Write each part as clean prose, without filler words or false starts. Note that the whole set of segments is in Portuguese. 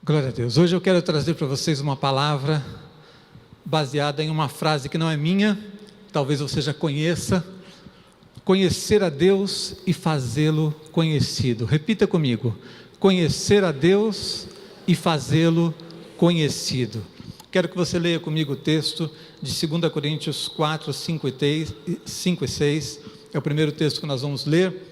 Glória a Deus. Hoje eu quero trazer para vocês uma palavra baseada em uma frase que não é minha, talvez você já conheça: conhecer a Deus e fazê-lo conhecido. Repita comigo: conhecer a Deus e fazê-lo conhecido. Quero que você leia comigo o texto de 2 Coríntios 4, 5 e 6, é o primeiro texto que nós vamos ler.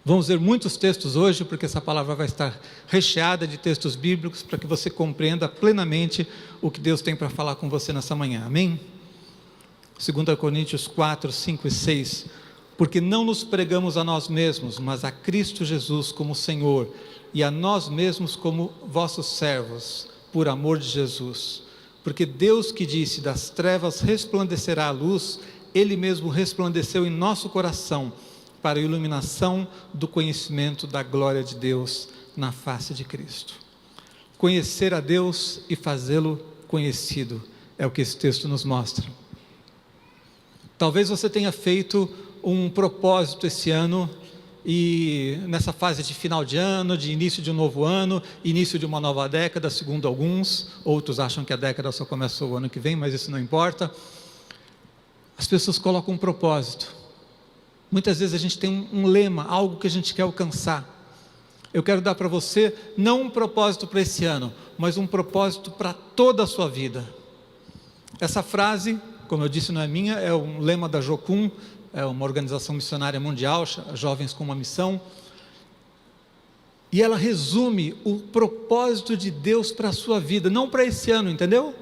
Vamos ler muitos textos hoje, porque essa palavra vai estar recheada de textos bíblicos, para que você compreenda plenamente o que Deus tem para falar com você nessa manhã, amém? 2 Coríntios 4, 5 e 6, porque não nos pregamos a nós mesmos, mas a Cristo Jesus como Senhor, e a nós mesmos como vossos servos, por amor de Jesus, porque Deus que disse, das trevas resplandecerá a luz, Ele mesmo resplandeceu em nosso coração, para a iluminação do conhecimento da glória de Deus na face de Cristo. Conhecer a Deus e fazê-lo conhecido, é o que esse texto nos mostra. Talvez você tenha feito um propósito esse ano, e nessa fase de final de ano, de início de um novo ano, início de uma nova década, segundo alguns, outros acham que a década só começou o ano que vem, mas isso não importa. As pessoas colocam um propósito. Muitas vezes a gente tem um lema, algo que a gente quer alcançar. Eu quero dar para você, não um propósito para esse ano, mas um propósito para toda a sua vida. Essa frase, como eu disse, não é minha, é um lema da Jocum, é uma organização missionária mundial, Jovens com uma Missão, e ela resume o propósito de Deus para a sua vida, não para esse ano, entendeu?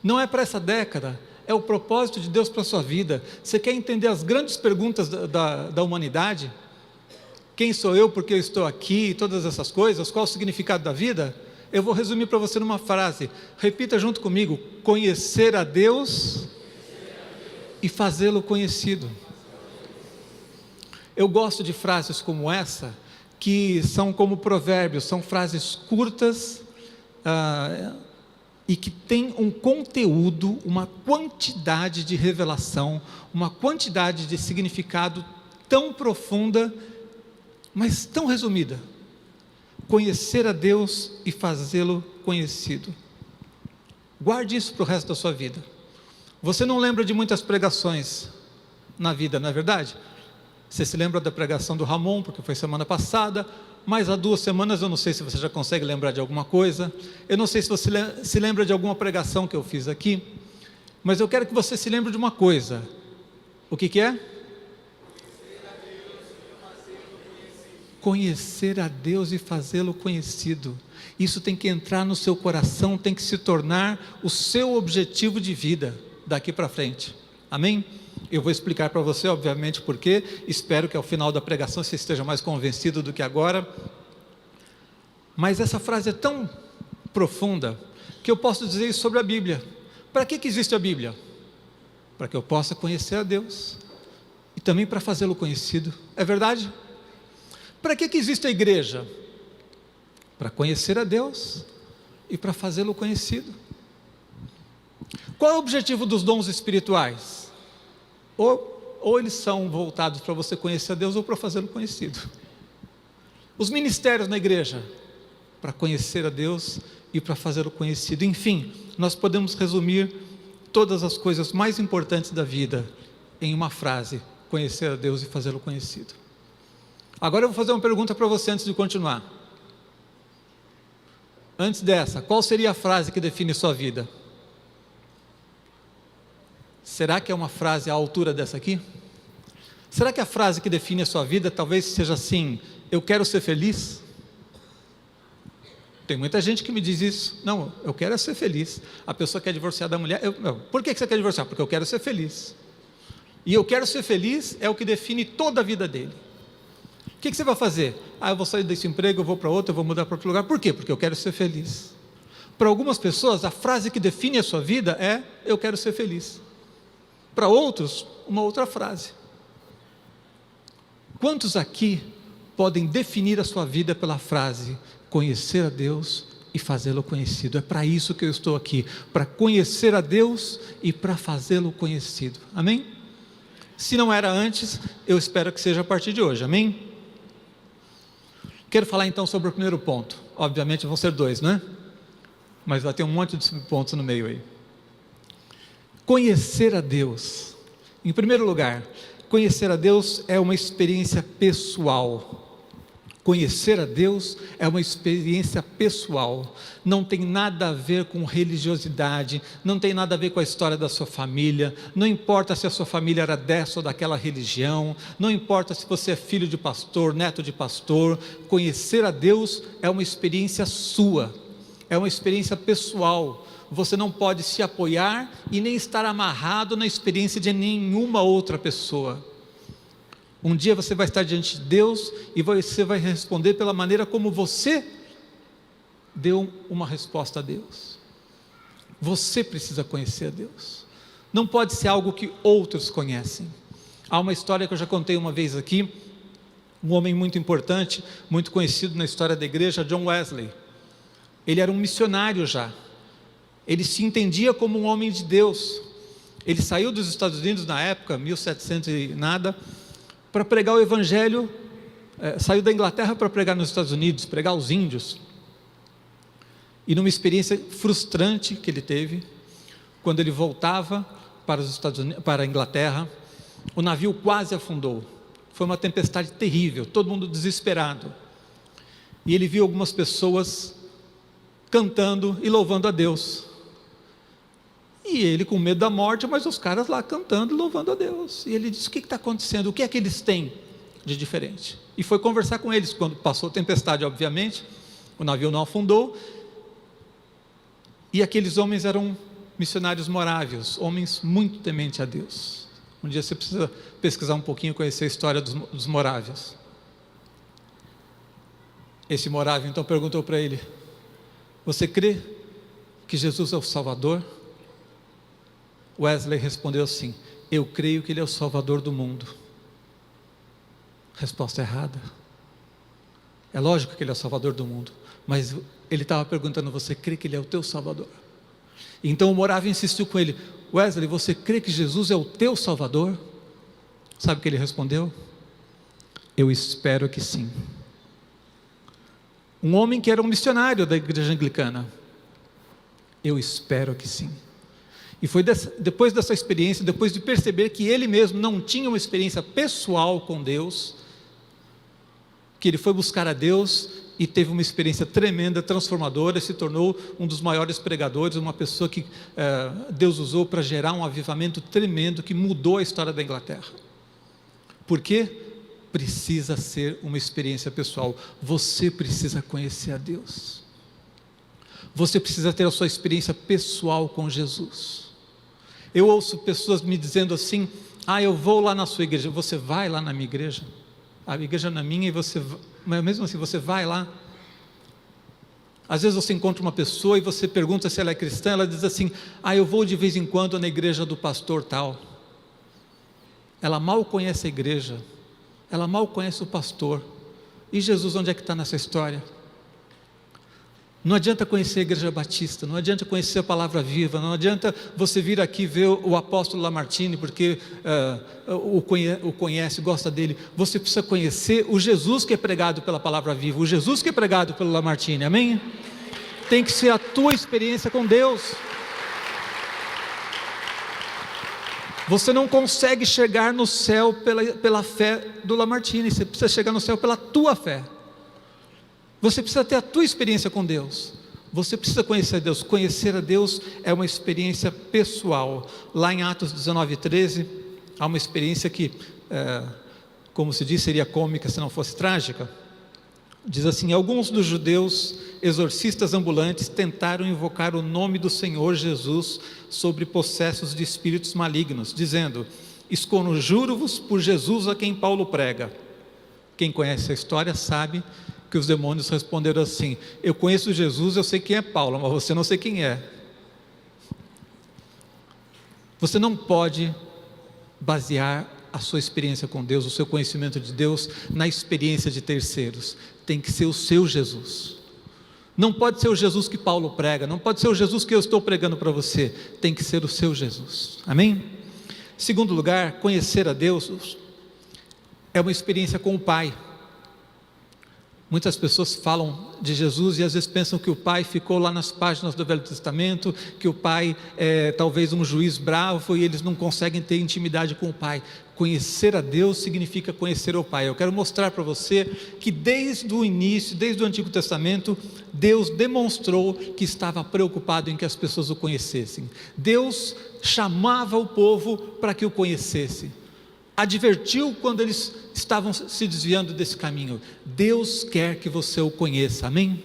Não é para essa década, é o propósito de Deus para a sua vida. Você quer entender as grandes perguntas da humanidade? Quem sou eu, porque eu estou aqui, todas essas coisas, qual o significado da vida? Eu vou resumir para você numa frase, repita junto comigo: conhecer a Deus e fazê-lo conhecido. Eu gosto de frases como essa, que são como provérbios, são frases curtas, e que tem um conteúdo, uma quantidade de revelação, uma quantidade de significado tão profunda, mas tão resumida. Conhecer a Deus e fazê-lo conhecido. Guarde isso para o resto da sua vida. Você não lembra de muitas pregações na vida, não é verdade? Você se lembra da pregação do Ramon, porque foi semana passada, mas há 2 semanas eu não sei se você já consegue lembrar de alguma coisa. Eu não sei se você se lembra de alguma pregação que eu fiz aqui, mas eu quero que você se lembre de uma coisa. O que é? Conhecer a Deus e fazê-lo conhecido. Isso tem que entrar no seu coração, tem que se tornar o seu objetivo de vida daqui para frente, amém? Eu vou explicar para você, obviamente, porque espero que ao final da pregação você esteja mais convencido do que agora. Mas essa frase é tão profunda que eu posso dizer isso sobre a Bíblia. Para que existe a Bíblia? Para que eu possa conhecer a Deus e também para fazê-lo conhecido. É verdade? Para que existe a igreja? Para conhecer a Deus e para fazê-lo conhecido. Qual é o objetivo dos dons espirituais? Ou eles são voltados para você conhecer a Deus ou para fazê-lo conhecido. Os ministérios na igreja, para conhecer a Deus e para fazê-lo conhecido. Enfim, nós podemos resumir todas as coisas mais importantes da vida em uma frase: conhecer a Deus e fazê-lo conhecido. Agora eu vou fazer uma pergunta para você antes de continuar. Antes dessa, qual seria a frase que define sua vida? Será que é uma frase à altura dessa aqui? Será que a frase que define a sua vida talvez seja assim: eu quero ser feliz? Tem muita gente que me diz isso. Não, eu quero ser feliz. A pessoa quer divorciar da mulher. Por que você quer divorciar? Porque eu quero ser feliz. E eu quero ser feliz é o que define toda a vida dele. O que você vai fazer? Eu vou sair desse emprego, eu vou para outro, eu vou mudar para outro lugar. Por quê? Porque eu quero ser feliz. Para algumas pessoas, a frase que define a sua vida é: eu quero ser feliz. Para outros, uma outra frase. Quantos aqui podem definir a sua vida pela frase: conhecer a Deus e fazê-lo conhecido? É para isso que eu estou aqui, para conhecer a Deus e para fazê-lo conhecido, amém? Se não era antes, eu espero que seja a partir de hoje, amém? Quero falar então sobre o primeiro ponto. Obviamente vão ser 2, né? Mas vai ter um monte de pontos no meio aí. Conhecer a Deus. Em primeiro lugar, conhecer a Deus é uma experiência pessoal. Conhecer a Deus é uma experiência pessoal, não tem nada a ver com religiosidade, não tem nada a ver com a história da sua família, não importa se a sua família era dessa ou daquela religião, não importa se você é filho de pastor, neto de pastor. Conhecer a Deus é uma experiência sua, é uma experiência pessoal. Você não pode se apoiar e nem estar amarrado na experiência de nenhuma outra pessoa. Um dia você vai estar diante de Deus e você vai responder pela maneira como você deu uma resposta a Deus. Você precisa conhecer a Deus. Não pode ser algo que outros conhecem. Há uma história que eu já contei uma vez aqui, um homem muito importante, muito conhecido na história da igreja, John Wesley. Ele era um missionário já. Ele se entendia como um homem de Deus. Ele saiu dos Estados Unidos na época, 1700 e nada, para pregar o evangelho, saiu da Inglaterra para pregar nos Estados Unidos, pregar aos índios. E numa experiência frustrante que ele teve, quando ele voltava para os Estados Unidos, para a Inglaterra, o navio quase afundou. Foi uma tempestade terrível, todo mundo desesperado. E ele viu algumas pessoas cantando e louvando a Deus. E ele com medo da morte, mas os caras lá cantando e louvando a Deus. E ele disse: o que está acontecendo? O que é que eles têm de diferente? E foi conversar com eles. Quando passou a tempestade, obviamente, o navio não afundou. E aqueles homens eram missionários morávios, homens muito tementes a Deus. Um dia você precisa pesquisar um pouquinho, conhecer a história dos morávios. Esse morávio então perguntou para ele: você crê que Jesus é o Salvador? Wesley respondeu assim: eu creio que Ele é o Salvador do mundo. Resposta errada. É lógico que Ele é o Salvador do mundo, mas ele estava perguntando: você crê que Ele é o teu Salvador? Então o morávio insistiu com ele: Wesley, você crê que Jesus é o teu Salvador? Sabe o que ele respondeu? Eu espero que sim. Um homem que era um missionário da igreja anglicana. Eu espero que sim. E foi depois dessa experiência, depois de perceber que ele mesmo não tinha uma experiência pessoal com Deus, que ele foi buscar a Deus e teve uma experiência tremenda, transformadora, e se tornou um dos maiores pregadores, uma pessoa que Deus usou para gerar um avivamento tremendo que mudou a história da Inglaterra. Por quê? Precisa ser uma experiência pessoal. Você precisa conhecer a Deus. Você precisa ter a sua experiência pessoal com Jesus. Eu ouço pessoas me dizendo assim: eu vou lá na sua igreja. Você vai lá na minha igreja? A igreja não é minha e você, mas mesmo assim você vai lá. Às vezes você encontra uma pessoa e você pergunta se ela é cristã, ela diz assim: eu vou de vez em quando na igreja do pastor tal. Ela mal conhece a igreja, ela mal conhece o pastor. E Jesus, onde é que está nessa história? Não adianta conhecer a igreja batista, não adianta conhecer a palavra viva, não adianta você vir aqui ver o apóstolo Lamartine, porque o conhece, gosta dele. Você precisa conhecer o Jesus que é pregado pela palavra viva, o Jesus que é pregado pelo Lamartine, amém? Tem que ser a tua experiência com Deus. Você não consegue chegar no céu pela fé do Lamartine, você precisa chegar no céu pela tua fé. Você precisa ter a tua experiência com Deus. Você precisa conhecer a Deus. Conhecer a Deus é uma experiência pessoal. Lá em Atos 19:13, há uma experiência que, como se diz, seria cômica se não fosse trágica. Diz assim: alguns dos judeus exorcistas ambulantes tentaram invocar o nome do Senhor Jesus sobre possessos de espíritos malignos, dizendo: esconjuro-vos por Jesus a quem Paulo prega. Quem conhece a história sabe que os demônios responderam assim: eu conheço Jesus, eu sei quem é Paulo, mas você não sei quem é. Você não pode basear a sua experiência com Deus, o seu conhecimento de Deus, na experiência de terceiros. Tem que ser o seu Jesus. Não pode ser o Jesus que Paulo prega, não pode ser o Jesus que eu estou pregando para você. Tem que ser o seu Jesus, amém? Segundo lugar, conhecer a Deus é uma experiência com o Pai. Muitas pessoas falam de Jesus e às vezes pensam que o Pai ficou lá nas páginas do Velho Testamento, que o Pai é talvez um juiz bravo e eles não conseguem ter intimidade com o Pai. Conhecer a Deus significa conhecer o Pai. Eu quero mostrar para você que desde o início, desde o Antigo Testamento, Deus demonstrou que estava preocupado em que as pessoas o conhecessem. Deus chamava o povo para que o conhecesse. Advertiu quando eles estavam se desviando desse caminho. Deus quer que você o conheça, amém?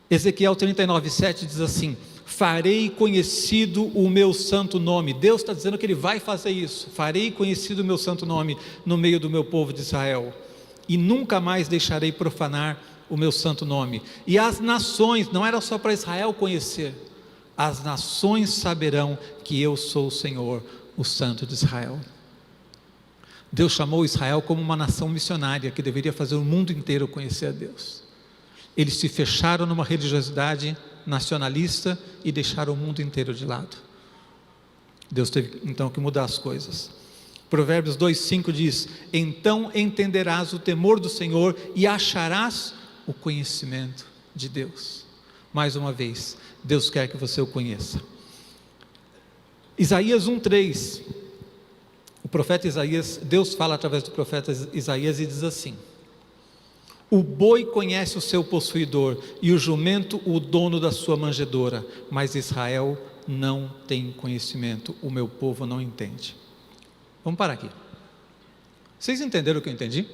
Ezequiel 39:7 diz assim: farei conhecido o meu santo nome. Deus está dizendo que Ele vai fazer isso. Farei conhecido o meu santo nome no meio do meu povo de Israel, e nunca mais deixarei profanar o meu santo nome. E as nações, não era só para Israel conhecer, as nações saberão que eu sou o Senhor, o Santo de Israel. Deus chamou Israel como uma nação missionária que deveria fazer o mundo inteiro conhecer a Deus. Eles se fecharam numa religiosidade nacionalista e deixaram o mundo inteiro de lado. Deus teve então que mudar as coisas. Provérbios 2:5 diz: então entenderás o temor do Senhor e acharás o conhecimento de Deus. Mais uma vez, Deus quer que você o conheça. Isaías 1:3, o profeta Isaías, Deus fala através do profeta Isaías e diz assim: o boi conhece o seu possuidor e o jumento o dono da sua manjedoura, mas Israel não tem conhecimento, o meu povo não entende. Vamos parar aqui. Vocês entenderam o que eu entendi?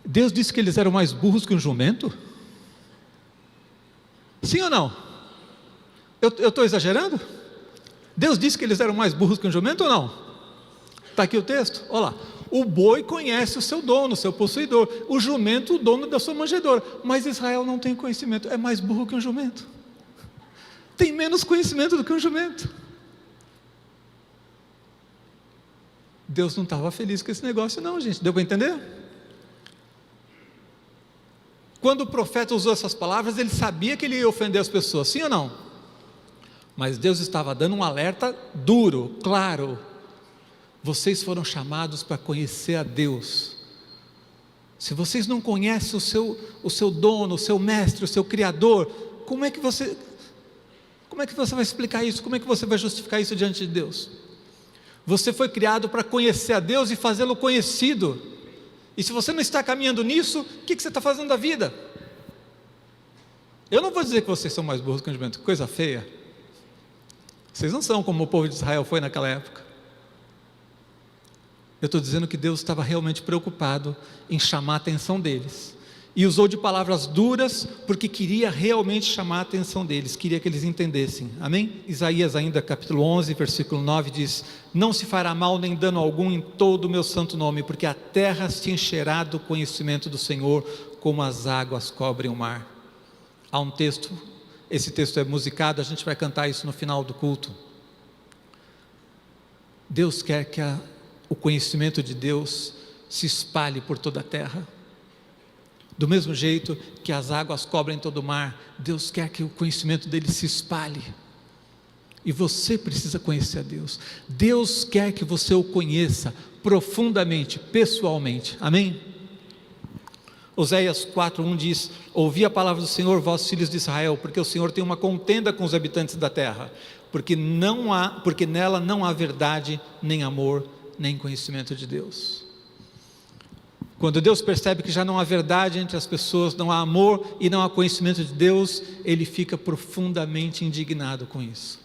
Deus disse que eles eram mais burros que um jumento? Sim ou não? Eu estou exagerando? Deus disse que eles eram mais burros que um jumento ou não? Está aqui o texto, olha lá. O boi conhece o seu dono, o seu possuidor, o jumento o dono da sua manjedoura, mas Israel não tem conhecimento, é mais burro que um jumento, tem menos conhecimento do que um jumento. Deus não estava feliz com esse negócio não, gente, deu para entender? Quando o profeta usou essas palavras, ele sabia que ele ia ofender as pessoas, sim ou não? Mas Deus estava dando um alerta duro, claro: vocês foram chamados para conhecer a Deus. Se vocês não conhecem o seu dono, o seu mestre, o seu criador, como é que você vai explicar isso? Como é que você vai justificar isso diante de Deus? Você foi criado para conhecer a Deus e fazê-lo conhecido, e se você não está caminhando nisso, o que você está fazendo da vida? Eu não vou dizer que vocês são mais burros que um jumento, coisa feia. Vocês não são como o povo de Israel foi naquela época. Eu estou dizendo que Deus estava realmente preocupado em chamar a atenção deles, e usou de palavras duras, porque queria realmente chamar a atenção deles, queria que eles entendessem, amém? Isaías ainda capítulo 11, versículo 9 diz: não se fará mal nem dano algum em todo o meu santo nome, porque a terra se encherá do conhecimento do Senhor, como as águas cobrem o mar. Há um texto, esse texto é musicado, a gente vai cantar isso no final do culto. Deus quer que o conhecimento de Deus se espalhe por toda a terra. Do mesmo jeito que as águas cobrem todo o mar, Deus quer que o conhecimento dele se espalhe. E você precisa conhecer a Deus. Deus quer que você o conheça profundamente, pessoalmente, amém? Oséias 4:1 diz: ouvi a palavra do Senhor, vós filhos de Israel, porque o Senhor tem uma contenda com os habitantes da terra, porque nela não há verdade, nem amor, nem conhecimento de Deus. Quando Deus percebe que já não há verdade entre as pessoas, não há amor e não há conhecimento de Deus, Ele fica profundamente indignado com isso.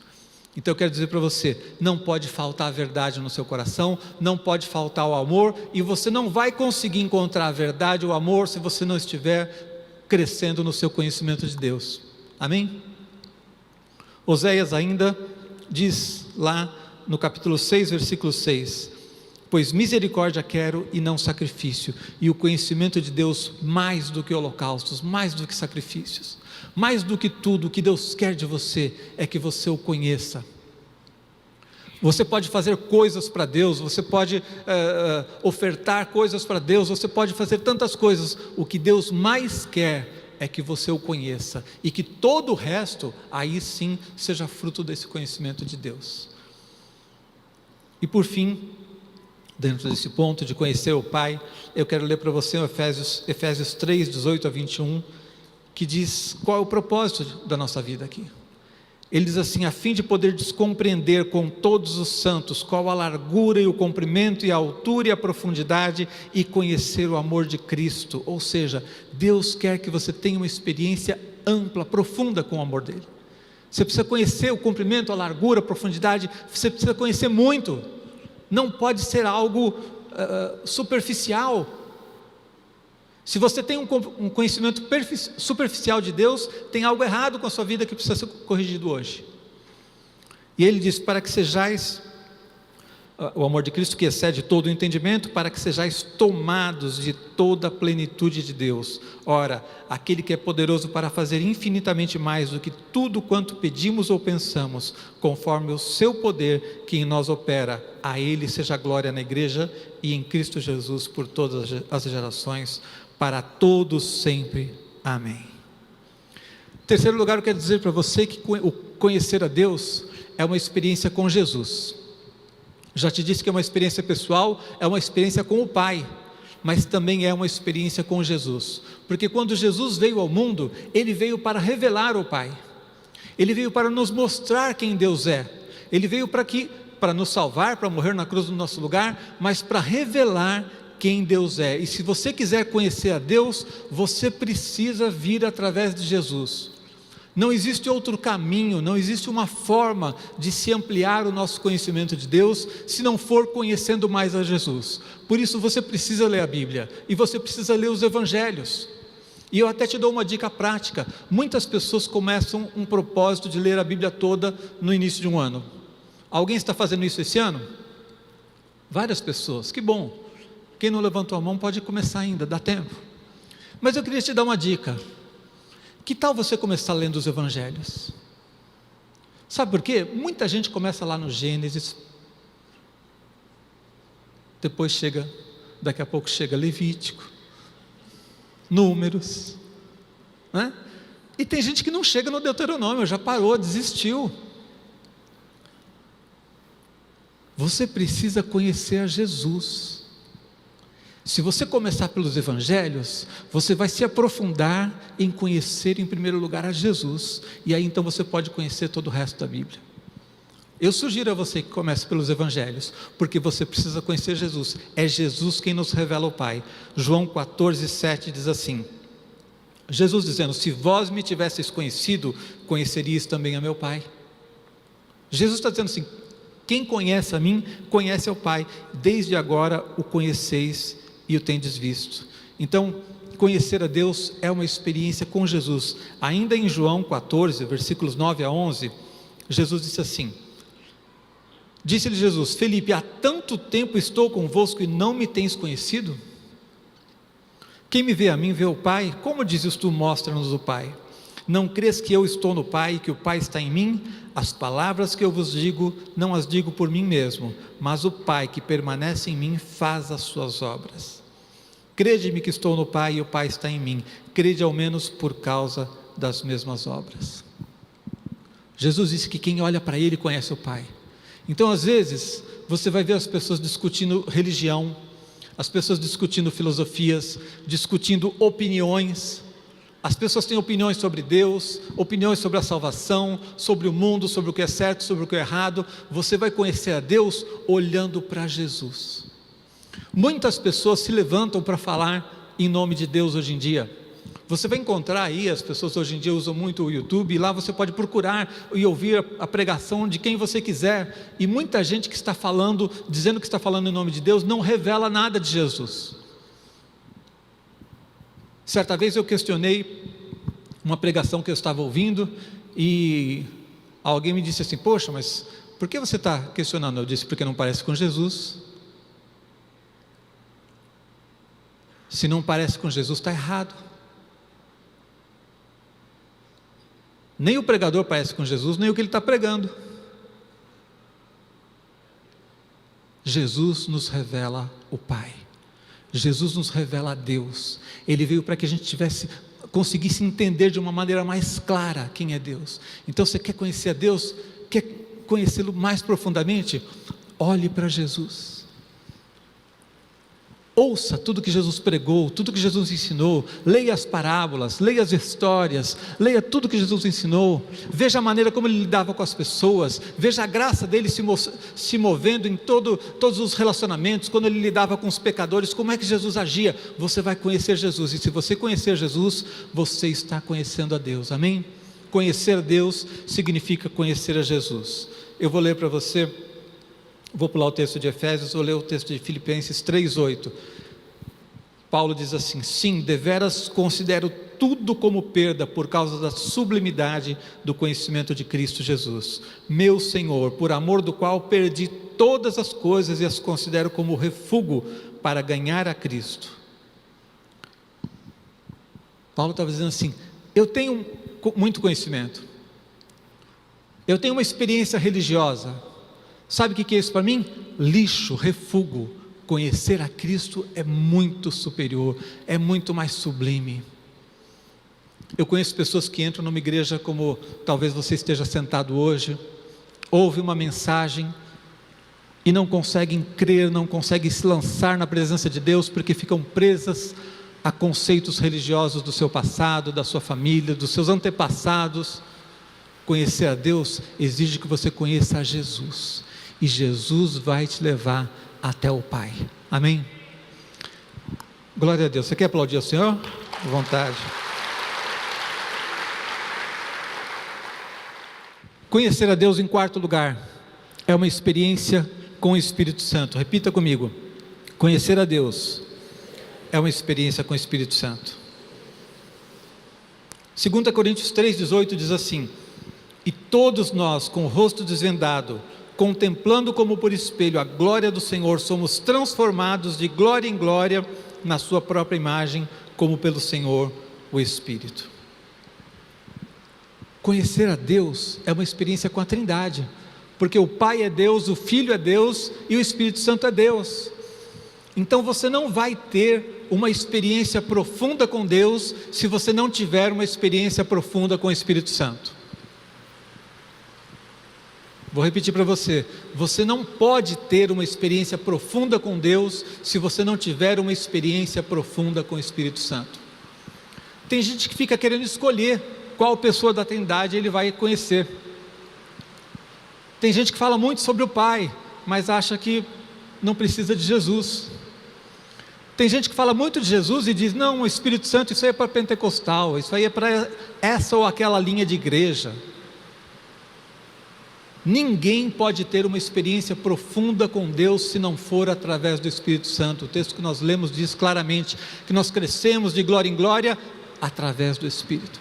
Então eu quero dizer para você, não pode faltar a verdade no seu coração, não pode faltar o amor, e você não vai conseguir encontrar a verdade ou o amor se você não estiver crescendo no seu conhecimento de Deus, amém? Oséias ainda diz lá no capítulo 6, versículo 6: pois misericórdia quero e não sacrifício, e o conhecimento de Deus mais do que holocaustos, mais do que sacrifícios. Mais do que tudo, o que Deus quer de você é que você o conheça. Você pode fazer coisas para Deus, você pode ofertar coisas para Deus, você pode fazer tantas coisas. O que Deus mais quer é que você o conheça, e que todo o resto, aí sim, seja fruto desse conhecimento de Deus. E por fim, dentro desse ponto de conhecer o Pai, eu quero ler para você Efésios 3, 18 a 21, que diz qual é o propósito da nossa vida aqui. Ele diz assim: a fim de poder compreender com todos os santos qual a largura e o comprimento e a altura e a profundidade, e conhecer o amor de Cristo. Ou seja, Deus quer que você tenha uma experiência ampla, profunda com o amor dele. Você precisa conhecer o comprimento, a largura, a profundidade, você precisa conhecer muito. Não pode ser algo superficial. Se você tem um conhecimento superficial de Deus, tem algo errado com a sua vida que precisa ser corrigido hoje. E ele diz: para que sejais, o amor de Cristo que excede todo o entendimento, para que sejais tomados de toda a plenitude de Deus. Ora, aquele que é poderoso para fazer infinitamente mais do que tudo quanto pedimos ou pensamos, conforme o seu poder que em nós opera, a ele seja a glória na igreja e em Cristo Jesus por todas as gerações, para todos sempre. Amém. Em terceiro lugar, eu quero dizer para você que o conhecer a Deus é uma experiência com Jesus. Já te disse que é uma experiência pessoal, é uma experiência com o Pai, mas também é uma experiência com Jesus, porque quando Jesus veio ao mundo, ele veio para revelar o Pai, ele veio para nos mostrar quem Deus é, ele veio para nos salvar, para morrer na cruz no nosso lugar, mas para revelar quem Deus é. E se você quiser conhecer a Deus, você precisa vir através de Jesus. Não existe outro caminho, não existe uma forma de se ampliar o nosso conhecimento de Deus, se não for conhecendo mais a Jesus. Por isso você precisa ler a Bíblia, e você precisa ler os Evangelhos. E eu até te dou uma dica prática: muitas pessoas começam um propósito de ler a Bíblia toda no início de um ano. Alguém está fazendo isso esse ano? Várias pessoas, que bom. Quem não levantou a mão pode começar ainda, dá tempo. Mas eu queria te dar uma dica. Que tal você começar lendo os Evangelhos? Sabe por quê? Muita gente começa lá no Gênesis, depois daqui a pouco chega Levítico, Números, né? E tem gente que não chega no Deuteronômio, já parou, desistiu. Você precisa conhecer a Jesus. Se você começar pelos Evangelhos, você vai se aprofundar em conhecer em primeiro lugar a Jesus, e aí então você pode conhecer todo o resto da Bíblia. Eu sugiro a você que comece pelos Evangelhos, porque você precisa conhecer Jesus. É Jesus quem nos revela o Pai. João 14:7 diz assim, Jesus dizendo: se vós me tivesseis conhecido, conheceríeis também a meu Pai. Jesus está dizendo assim: quem conhece a mim, conhece ao Pai, desde agora o conheceis e o tendes visto. Então, conhecer a Deus é uma experiência com Jesus. Ainda em João 14, versículos 9 a 11, Jesus disse assim: disse-lhe Jesus: Felipe, há tanto tempo estou convosco e não me tens conhecido? Quem me vê a mim, vê o Pai. Como dizes tu, mostra-nos o Pai? Não crês que eu estou no Pai e que o Pai está em mim? As palavras que eu vos digo, não as digo por mim mesmo, mas o Pai que permanece em mim faz as suas obras. Crede-me que estou no Pai e o Pai está em mim. Crede ao menos por causa das mesmas obras. Jesus disse que quem olha para Ele conhece o Pai. Então às vezes você vai ver as pessoas discutindo religião, as pessoas discutindo filosofias, discutindo opiniões. As pessoas têm opiniões sobre Deus, opiniões sobre a salvação, sobre o mundo, sobre o que é certo, sobre o que é errado. Você vai conhecer a Deus olhando para Jesus. Muitas pessoas se levantam para falar em nome de Deus hoje em dia. Você vai encontrar aí, as pessoas hoje em dia usam muito o YouTube, e lá você pode procurar e ouvir a pregação de quem você quiser. E muita gente que está falando, dizendo que está falando em nome de Deus, não revela nada de Jesus. Certa vez eu questionei uma pregação que eu estava ouvindo, e alguém me disse assim: poxa, mas por que você está questionando? Eu disse: porque não parece com Jesus. Se não parece com Jesus, está errado. Nem o pregador parece com Jesus, nem o que ele está pregando. Jesus nos revela o Pai. Jesus nos revela a Deus. Ele veio para que a gente conseguisse entender de uma maneira mais clara quem é Deus. Então, você quer conhecer a Deus? Quer conhecê-lo mais profundamente? Olhe para Jesus. Ouça tudo que Jesus pregou, tudo que Jesus ensinou, leia as parábolas, leia as histórias, leia tudo que Jesus ensinou, veja a maneira como ele lidava com as pessoas, veja a graça dele se movendo em todos os relacionamentos, quando ele lidava com os pecadores, como é que Jesus agia. Você vai conhecer Jesus, e se você conhecer Jesus, você está conhecendo a Deus, amém? Conhecer a Deus significa conhecer a Jesus. Eu vou ler para você. Vou pular o texto de Efésios, vou ler o texto de Filipenses 3:8. Paulo diz assim: sim, deveras considero tudo como perda por causa da sublimidade do conhecimento de Cristo Jesus, meu Senhor, por amor do qual perdi todas as coisas e as considero como refúgio para ganhar a Cristo. Paulo estava dizendo assim: eu tenho muito conhecimento, eu tenho uma experiência religiosa. Sabe o que é isso para mim? Lixo, refúgio. Conhecer a Cristo é muito superior, é muito mais sublime. Eu conheço pessoas que entram numa igreja como talvez você esteja sentado hoje, ouve uma mensagem e não conseguem crer, não conseguem se lançar na presença de Deus, porque ficam presas a conceitos religiosos do seu passado, da sua família, dos seus antepassados. Conhecer a Deus exige que você conheça a Jesus, e Jesus vai te levar até o Pai, amém? Glória a Deus. Você quer aplaudir ao Senhor? À vontade. Conhecer a Deus, em quarto lugar, é uma experiência com o Espírito Santo. Repita comigo: conhecer a Deus é uma experiência com o Espírito Santo. 2 Coríntios 3,18 diz assim: e todos nós, com o rosto desvendado, contemplando como por espelho a glória do Senhor, somos transformados de glória em glória na sua própria imagem, como pelo Senhor o Espírito. Conhecer a Deus é uma experiência com a Trindade, porque o Pai é Deus, o Filho é Deus e o Espírito Santo é Deus. Então você não vai ter uma experiência profunda com Deus se você não tiver uma experiência profunda com o Espírito Santo. Vou repetir para você: você não pode ter uma experiência profunda com Deus se você não tiver uma experiência profunda com o Espírito Santo. Tem gente que fica querendo escolher qual pessoa da Trindade ele vai conhecer. Tem gente que fala muito sobre o Pai, mas acha que não precisa de Jesus. Tem gente que fala muito de Jesus e diz: não, o Espírito Santo, isso aí é para pentecostal, isso aí é para essa ou aquela linha de igreja. Ninguém pode ter uma experiência profunda com Deus se não for através do Espírito Santo. O texto que nós lemos diz claramente que nós crescemos de glória em glória através do Espírito.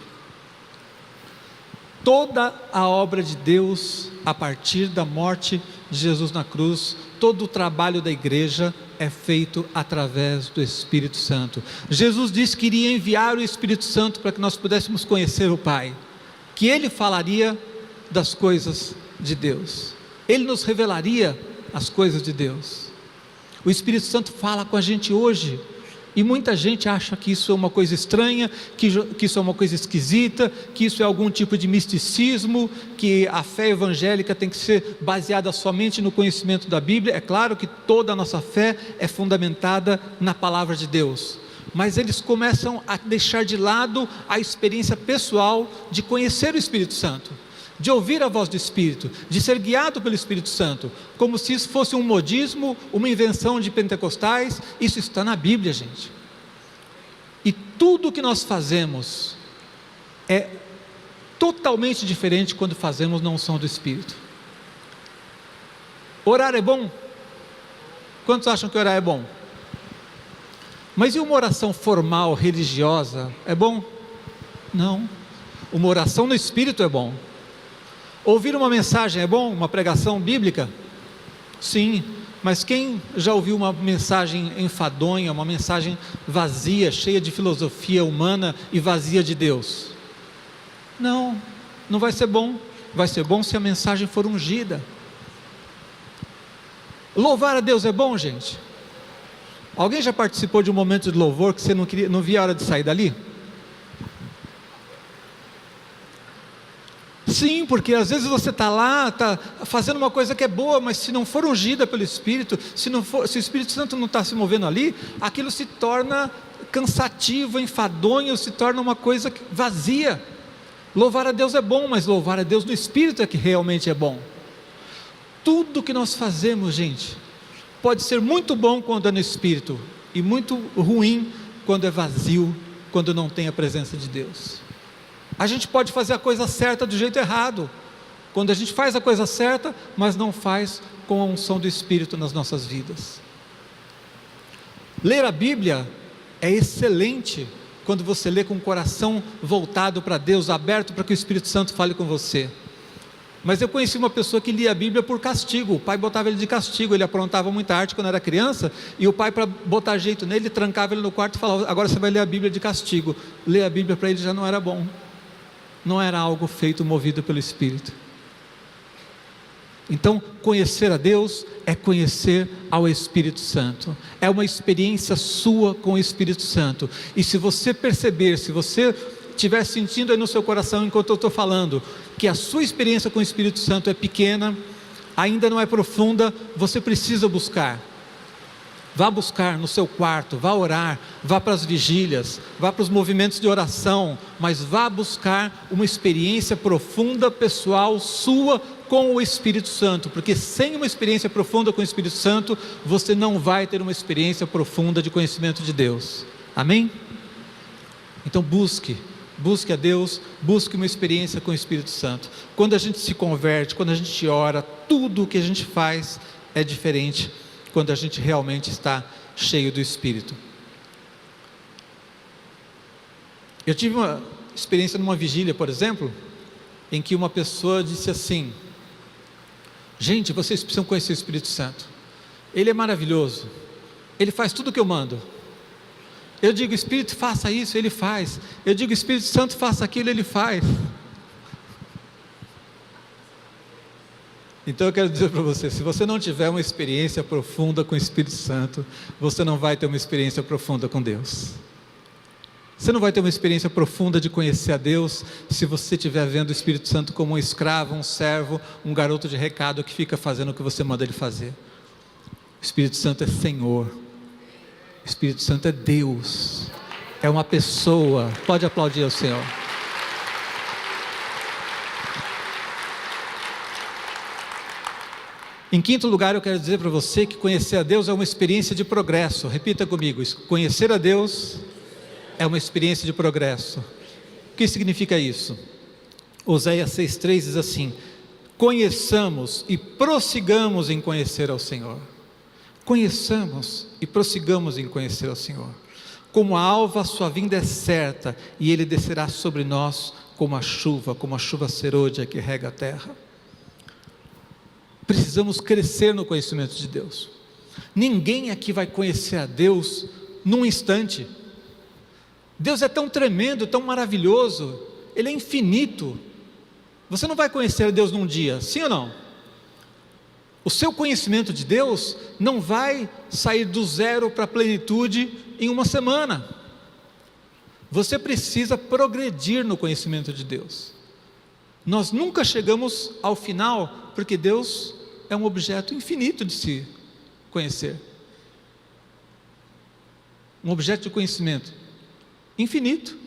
Toda a obra de Deus, a partir da morte de Jesus na cruz, todo o trabalho da igreja é feito através do Espírito Santo. Jesus disse que iria enviar o Espírito Santo para que nós pudéssemos conhecer o Pai, que Ele falaria das coisas de Deus, Ele nos revelaria as coisas de Deus. O Espírito Santo fala com a gente hoje, e muita gente acha que isso é uma coisa estranha, que isso é uma coisa esquisita, que isso é algum tipo de misticismo, que a fé evangélica tem que ser baseada somente no conhecimento da Bíblia. É claro que toda a nossa fé é fundamentada na palavra de Deus, mas eles começam a deixar de lado a experiência pessoal de conhecer o Espírito Santo, de ouvir a voz do Espírito, de ser guiado pelo Espírito Santo, como se isso fosse um modismo, uma invenção de pentecostais. Isso está na Bíblia, gente. E tudo o que nós fazemos é totalmente diferente quando fazemos na unção do Espírito. Orar é bom? Quantos acham que orar é bom? Mas e uma oração formal, religiosa, é bom? Não. Uma oração no Espírito é bom. Ouvir uma mensagem é bom? Uma pregação bíblica? Sim, mas quem já ouviu uma mensagem enfadonha, uma mensagem vazia, cheia de filosofia humana e vazia de Deus? Não, não vai ser bom. Vai ser bom se a mensagem for ungida. Louvar a Deus é bom, gente? Alguém já participou de um momento de louvor que você não via a hora de sair dali? Sim, porque às vezes você está lá, está fazendo uma coisa que é boa, mas se não for ungida pelo Espírito, se o Espírito Santo não está se movendo ali, aquilo se torna cansativo, enfadonho, se torna uma coisa vazia. Louvar a Deus é bom, mas louvar a Deus no Espírito é que realmente é bom. Tudo que nós fazemos, gente, pode ser muito bom quando é no Espírito, e muito ruim quando é vazio, quando não tem a presença de Deus. A gente pode fazer a coisa certa do jeito errado, quando a gente faz a coisa certa, mas não faz com a unção do Espírito nas nossas vidas. Ler a Bíblia é excelente quando você lê com o coração voltado para Deus, aberto para que o Espírito Santo fale com você. Mas eu conheci uma pessoa que lia a Bíblia por castigo. O pai botava ele de castigo, ele aprontava muita arte quando era criança, e o pai, para botar jeito nele, trancava ele no quarto e falava: agora você vai ler a Bíblia de castigo. Ler a Bíblia para ele já não era bom, não era algo feito movido pelo Espírito. Então, conhecer a Deus é conhecer ao Espírito Santo, é uma experiência sua com o Espírito Santo. E se você perceber, se você estiver sentindo aí no seu coração, enquanto eu estou falando, que a sua experiência com o Espírito Santo é pequena, ainda não é profunda, você precisa buscar. Vá buscar no seu quarto, vá orar, vá para as vigílias, vá para os movimentos de oração, mas vá buscar uma experiência profunda, pessoal, sua com o Espírito Santo, porque sem uma experiência profunda com o Espírito Santo, você não vai ter uma experiência profunda de conhecimento de Deus. Amém? Então busque a Deus, busque uma experiência com o Espírito Santo. Quando a gente se converte, quando a gente ora, tudo o que a gente faz é diferente quando a gente realmente está cheio do Espírito. Eu tive uma experiência numa vigília, por exemplo, em que uma pessoa disse assim: gente, vocês precisam conhecer o Espírito Santo, ele é maravilhoso, ele faz tudo o que eu mando. Eu digo: Espírito, faça isso, ele faz. Eu digo: Espírito Santo, faça aquilo, ele faz. Então eu quero dizer para você, se você não tiver uma experiência profunda com o Espírito Santo, você não vai ter uma experiência profunda com Deus. Você não vai ter uma experiência profunda de conhecer a Deus, se você estiver vendo o Espírito Santo como um escravo, um servo, um garoto de recado que fica fazendo o que você manda ele fazer. O Espírito Santo é Senhor, o Espírito Santo é Deus, é uma pessoa. Pode aplaudir ao Senhor. Em quinto lugar, eu quero dizer para você que conhecer a Deus é uma experiência de progresso. Repita comigo: conhecer a Deus é uma experiência de progresso. O que significa isso? Oséias 6,3 diz assim: conheçamos e prossigamos em conhecer ao Senhor. Conheçamos e prossigamos em conhecer ao Senhor. Como a alva, a sua vinda é certa, e Ele descerá sobre nós como a chuva serôdia que rega a terra. Precisamos crescer no conhecimento de Deus. Ninguém aqui vai conhecer a Deus num instante. Deus é tão tremendo, tão maravilhoso, Ele é infinito. Você não vai conhecer a Deus num dia, sim ou não? O seu conhecimento de Deus não vai sair do zero para a plenitude em uma semana. Você precisa progredir no conhecimento de Deus. Nós nunca chegamos ao final, porque Deus é um objeto infinito de se conhecer. Um objeto de conhecimento infinito.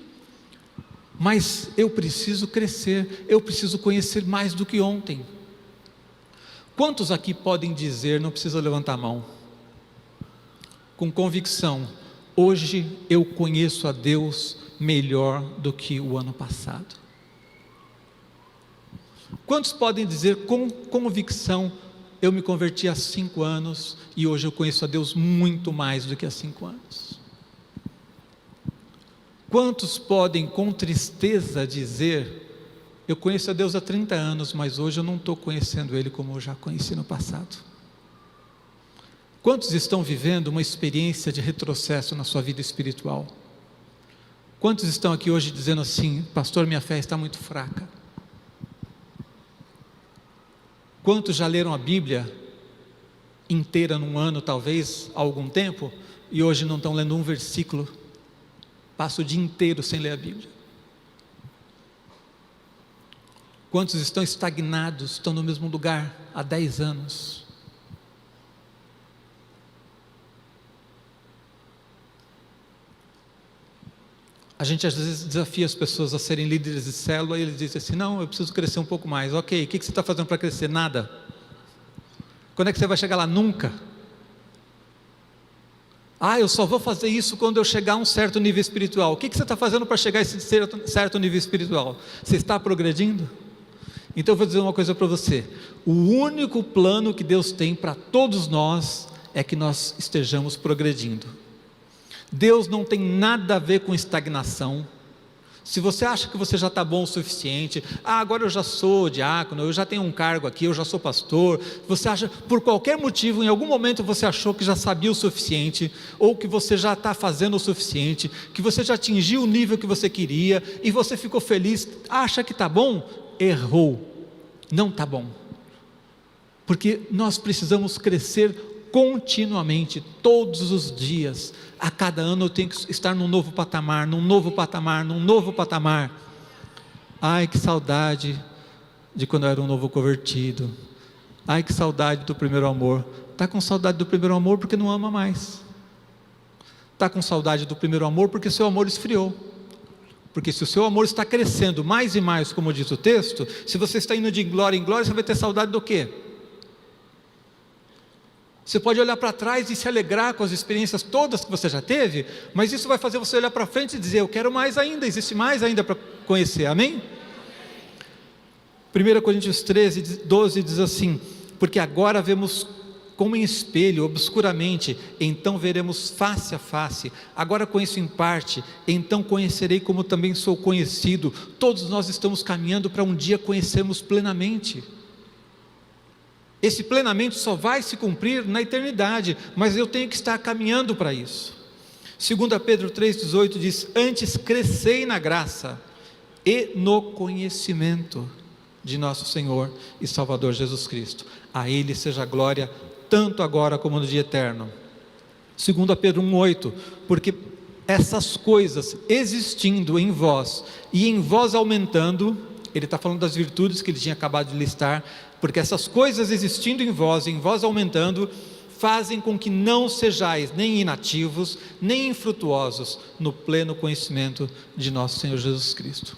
Mas eu preciso crescer, eu preciso conhecer mais do que ontem. Quantos aqui podem dizer, não precisa levantar a mão, com convicção: hoje eu conheço a Deus melhor do que o ano passado? Quantos podem dizer com convicção: eu me converti há 5 anos e hoje eu conheço a Deus muito mais do que há 5 anos? Quantos podem com tristeza dizer: eu conheço a Deus há 30 anos, mas hoje eu não estou conhecendo Ele como eu já conheci no passado? Quantos estão vivendo uma experiência de retrocesso na sua vida espiritual? Quantos estão aqui hoje dizendo assim: pastor, minha fé está muito fraca? Quantos já leram a Bíblia inteira num ano, talvez, há algum tempo, e hoje não estão lendo um versículo? Passa o dia inteiro sem ler a Bíblia. Quantos estão estagnados, estão no mesmo lugar há 10 anos? A gente às vezes desafia as pessoas a serem líderes de célula e eles dizem assim: não, eu preciso crescer um pouco mais. Ok, o que você está fazendo para crescer? Nada. Quando é que você vai chegar lá? Nunca. Eu só vou fazer isso quando eu chegar a um certo nível espiritual. O que você está fazendo para chegar a esse certo nível espiritual? Você está progredindo? Então eu vou dizer uma coisa para você: o único plano que Deus tem para todos nós é que nós estejamos progredindo. Deus não tem nada a ver com estagnação. Se você acha que você já está bom o suficiente, agora eu já sou diácono, eu já tenho um cargo aqui, eu já sou pastor, você acha, por qualquer motivo, em algum momento você achou que já sabia o suficiente, ou que você já está fazendo o suficiente, que você já atingiu o nível que você queria, e você ficou feliz, acha que está bom? Errou, não está bom, porque nós precisamos crescer continuamente, todos os dias. A cada ano eu tenho que estar num novo patamar, num novo patamar, num novo patamar. Ai, que saudade de quando eu era um novo convertido. Ai, que saudade do primeiro amor. Está com saudade do primeiro amor porque não ama mais. Está com saudade do primeiro amor porque seu amor esfriou. Porque se o seu amor está crescendo mais e mais, como diz o texto, se você está indo de glória em glória, você vai ter saudade do quê? Você pode olhar para trás e se alegrar com as experiências todas que você já teve, mas isso vai fazer você olhar para frente e dizer: eu quero mais ainda, existe mais ainda para conhecer, amém? 1 Coríntios 13, 12 diz assim: porque agora vemos como em espelho, obscuramente, então veremos face a face, agora conheço em parte, então conhecerei como também sou conhecido. Todos nós estamos caminhando para um dia conhecermos plenamente. Esse plenamente só vai se cumprir na eternidade, mas eu tenho que estar caminhando para isso. 2 Pedro 3,18 diz: antes crescei na graça e no conhecimento de nosso Senhor e Salvador Jesus Cristo. A Ele seja a glória, tanto agora como no dia eterno. 2 Pedro 1,8: porque essas coisas existindo em vós e em vós aumentando, ele está falando das virtudes que ele tinha acabado de listar, porque essas coisas existindo em vós e em vós aumentando, fazem com que não sejais nem inativos, nem infrutuosos no pleno conhecimento de nosso Senhor Jesus Cristo.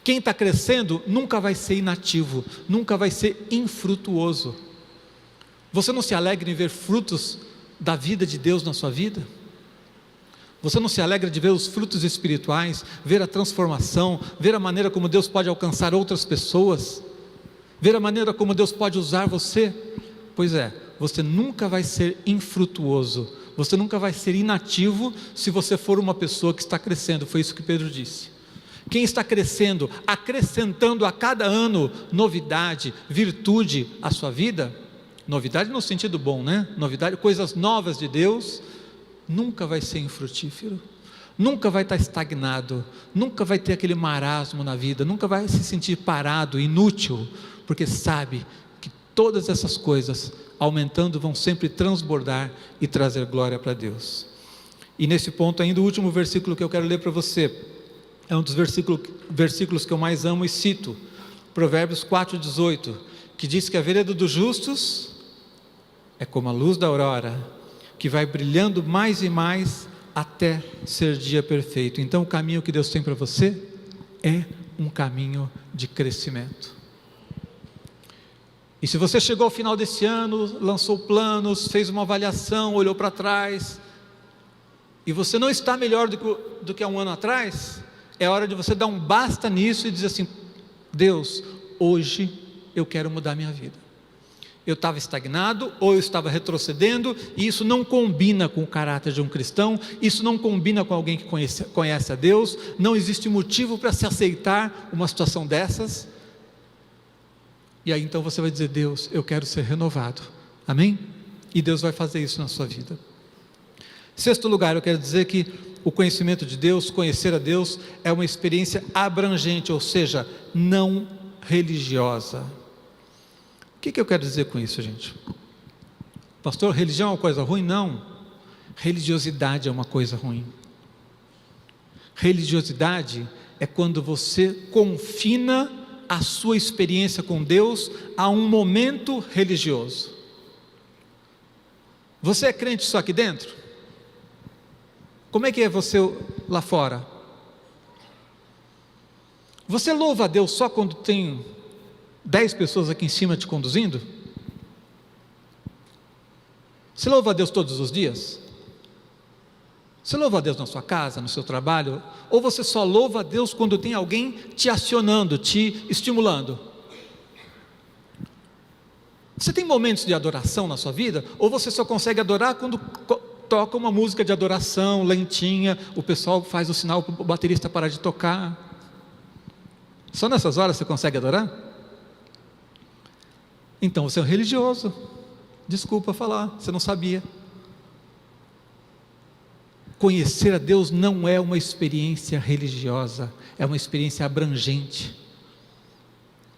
Quem está crescendo nunca vai ser inativo, nunca vai ser infrutuoso. Você não se alegra em ver frutos da vida de Deus na sua vida? Você não se alegra de ver os frutos espirituais, ver a transformação, ver a maneira como Deus pode alcançar outras pessoas, ver a maneira como Deus pode usar você? Pois é, você nunca vai ser infrutuoso, você nunca vai ser inativo se você for uma pessoa que está crescendo. Foi isso que Pedro disse. Quem está crescendo, acrescentando a cada ano novidade, virtude à sua vida, novidade no sentido bom, né? Novidade, coisas novas de Deus, nunca vai ser infrutífero, nunca vai estar estagnado, nunca vai ter aquele marasmo na vida, nunca vai se sentir parado, inútil, porque sabe que todas essas coisas, aumentando, vão sempre transbordar e trazer glória para Deus. E nesse ponto ainda, o último versículo que eu quero ler para você, é um dos versículos que eu mais amo e cito, Provérbios 4,18, que diz que a vereda dos justos é como a luz da aurora, que vai brilhando mais e mais até ser dia perfeito. Então o caminho que Deus tem para você é um caminho de crescimento. E se você chegou ao final desse ano, lançou planos, fez uma avaliação, olhou para trás, e você não está melhor do que há um ano atrás, é hora de você dar um basta nisso e dizer assim: Deus, hoje eu quero mudar minha vida. Eu estava estagnado, ou eu estava retrocedendo, e isso não combina com o caráter de um cristão, isso não combina com alguém que conhece a Deus, não existe motivo para se aceitar uma situação dessas. E aí então você vai dizer: Deus, eu quero ser renovado, amém? E Deus vai fazer isso na sua vida. Sexto lugar, eu quero dizer que o conhecimento de Deus, conhecer a Deus, é uma experiência abrangente, ou seja, não religiosa. O que eu quero dizer com isso, gente? Pastor, religião é uma coisa ruim? Não, religiosidade é uma coisa ruim. Religiosidade é quando você confina a sua experiência com Deus a um momento religioso. Você é crente só aqui dentro? Como é que é você lá fora? Você louva a Deus só quando tem 10 pessoas aqui em cima te conduzindo? Você louva a Deus todos os dias? Você louva a Deus na sua casa, no seu trabalho? Ou você só louva a Deus quando tem alguém te acionando, te estimulando? Você tem momentos de adoração na sua vida? Ou você só consegue adorar quando toca uma música de adoração, lentinha, o pessoal faz o sinal para o baterista parar de tocar? Só nessas horas você consegue adorar? Então você é um religioso. Desculpa falar, você não sabia. Conhecer a Deus não é uma experiência religiosa, é uma experiência abrangente.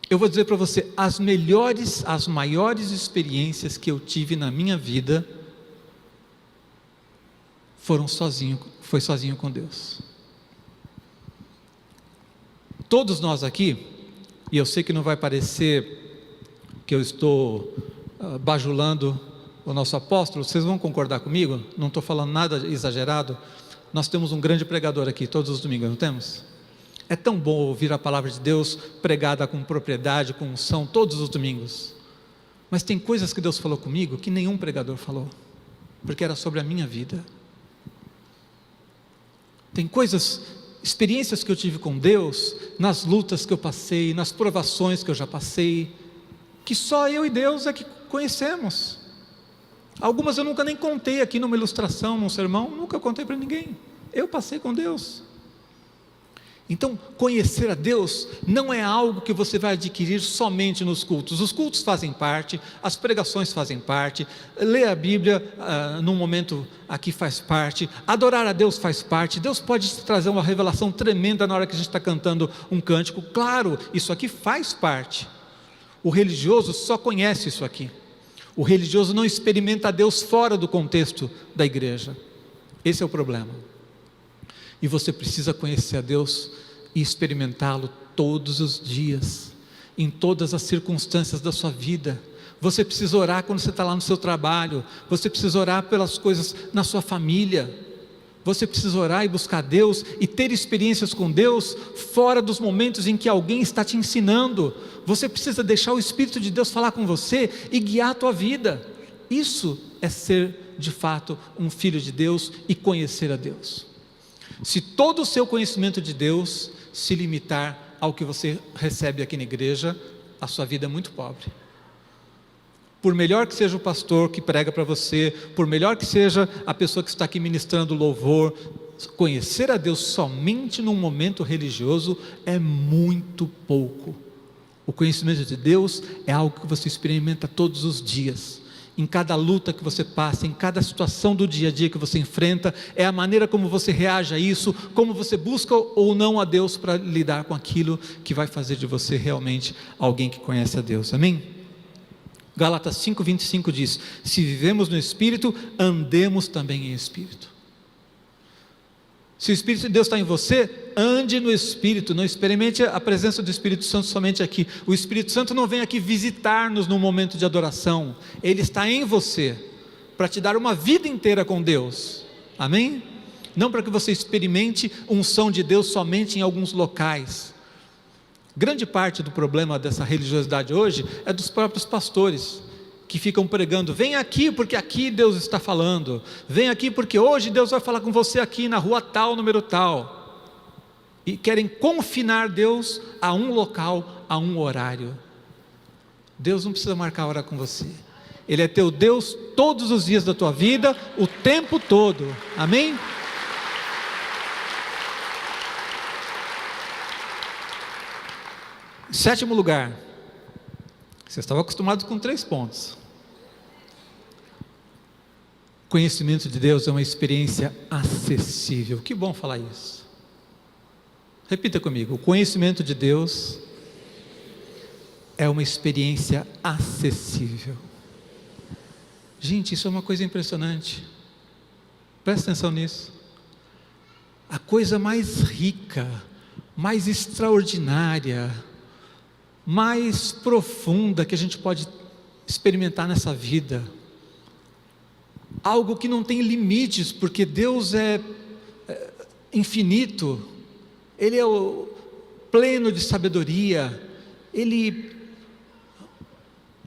Eu vou dizer para você, as maiores experiências que eu tive na minha vida foi sozinho com Deus. Todos nós aqui, e eu sei que não vai parecer que eu estou bajulando o nosso apóstolo, vocês vão concordar comigo? Não estou falando nada exagerado. Nós temos um grande pregador aqui todos os domingos, não temos? É tão bom ouvir a palavra de Deus pregada com propriedade, com unção, todos os domingos. Mas tem coisas que Deus falou comigo que nenhum pregador falou, porque era sobre a minha vida. Tem experiências que eu tive com Deus, nas lutas que eu passei, nas provações que eu já passei, que só eu e Deus é que conhecemos. Algumas eu nunca nem contei aqui numa ilustração, num sermão, nunca contei para ninguém. Eu passei com Deus. Então, conhecer a Deus não é algo que você vai adquirir somente nos cultos. Os cultos fazem parte, as pregações fazem parte, ler a Bíblia num momento aqui faz parte, adorar a Deus faz parte. Deus pode te trazer uma revelação tremenda na hora que a gente está cantando um cântico. Claro, isso aqui faz parte. O religioso só conhece isso aqui. O religioso não experimenta a Deus fora do contexto da igreja. Esse é o problema. E você precisa conhecer a Deus e experimentá-lo todos os dias, em todas as circunstâncias da sua vida. Você precisa orar quando você está lá no seu trabalho, você precisa orar pelas coisas na sua família, você precisa orar e buscar Deus e ter experiências com Deus fora dos momentos em que alguém está te ensinando. Você precisa deixar o Espírito de Deus falar com você e guiar a tua vida. Isso é ser de fato um filho de Deus e conhecer a Deus. Se todo o seu conhecimento de Deus se limitar ao que você recebe aqui na igreja, a sua vida é muito pobre. Por melhor que seja o pastor que prega para você, por melhor que seja a pessoa que está aqui ministrando louvor, conhecer a Deus somente num momento religioso é muito pouco. O conhecimento de Deus é algo que você experimenta todos os dias. Em cada luta que você passa, em cada situação do dia a dia que você enfrenta, é a maneira como você reage a isso, como você busca ou não a Deus para lidar com aquilo que vai fazer de você realmente alguém que conhece a Deus, amém? Gálatas 5:25 diz: se vivemos no Espírito, andemos também em Espírito. Se o Espírito de Deus está em você, ande no Espírito, não experimente a presença do Espírito Santo somente aqui. O Espírito Santo não vem aqui visitar-nos num momento de adoração, ele está em você, para te dar uma vida inteira com Deus, amém? Não para que você experimente unção de Deus somente em alguns locais. Grande parte do problema dessa religiosidade hoje é dos próprios pastores, que ficam pregando: vem aqui porque aqui Deus está falando, vem aqui porque hoje Deus vai falar com você aqui na rua tal, número tal, e querem confinar Deus a um local, a um horário. Deus não precisa marcar a hora com você, Ele é teu Deus todos os dias da tua vida, o tempo todo, amém? Em sétimo lugar, você estava acostumado com 3 pontos. Conhecimento de Deus é uma experiência acessível. Que bom falar isso. Repita comigo: o conhecimento de Deus é uma experiência acessível. Gente, isso é uma coisa impressionante. Presta atenção nisso. A coisa mais rica, mais extraordinária, mais profunda que a gente pode experimentar nessa vida, algo que não tem limites, porque Deus é infinito, Ele é o pleno de sabedoria,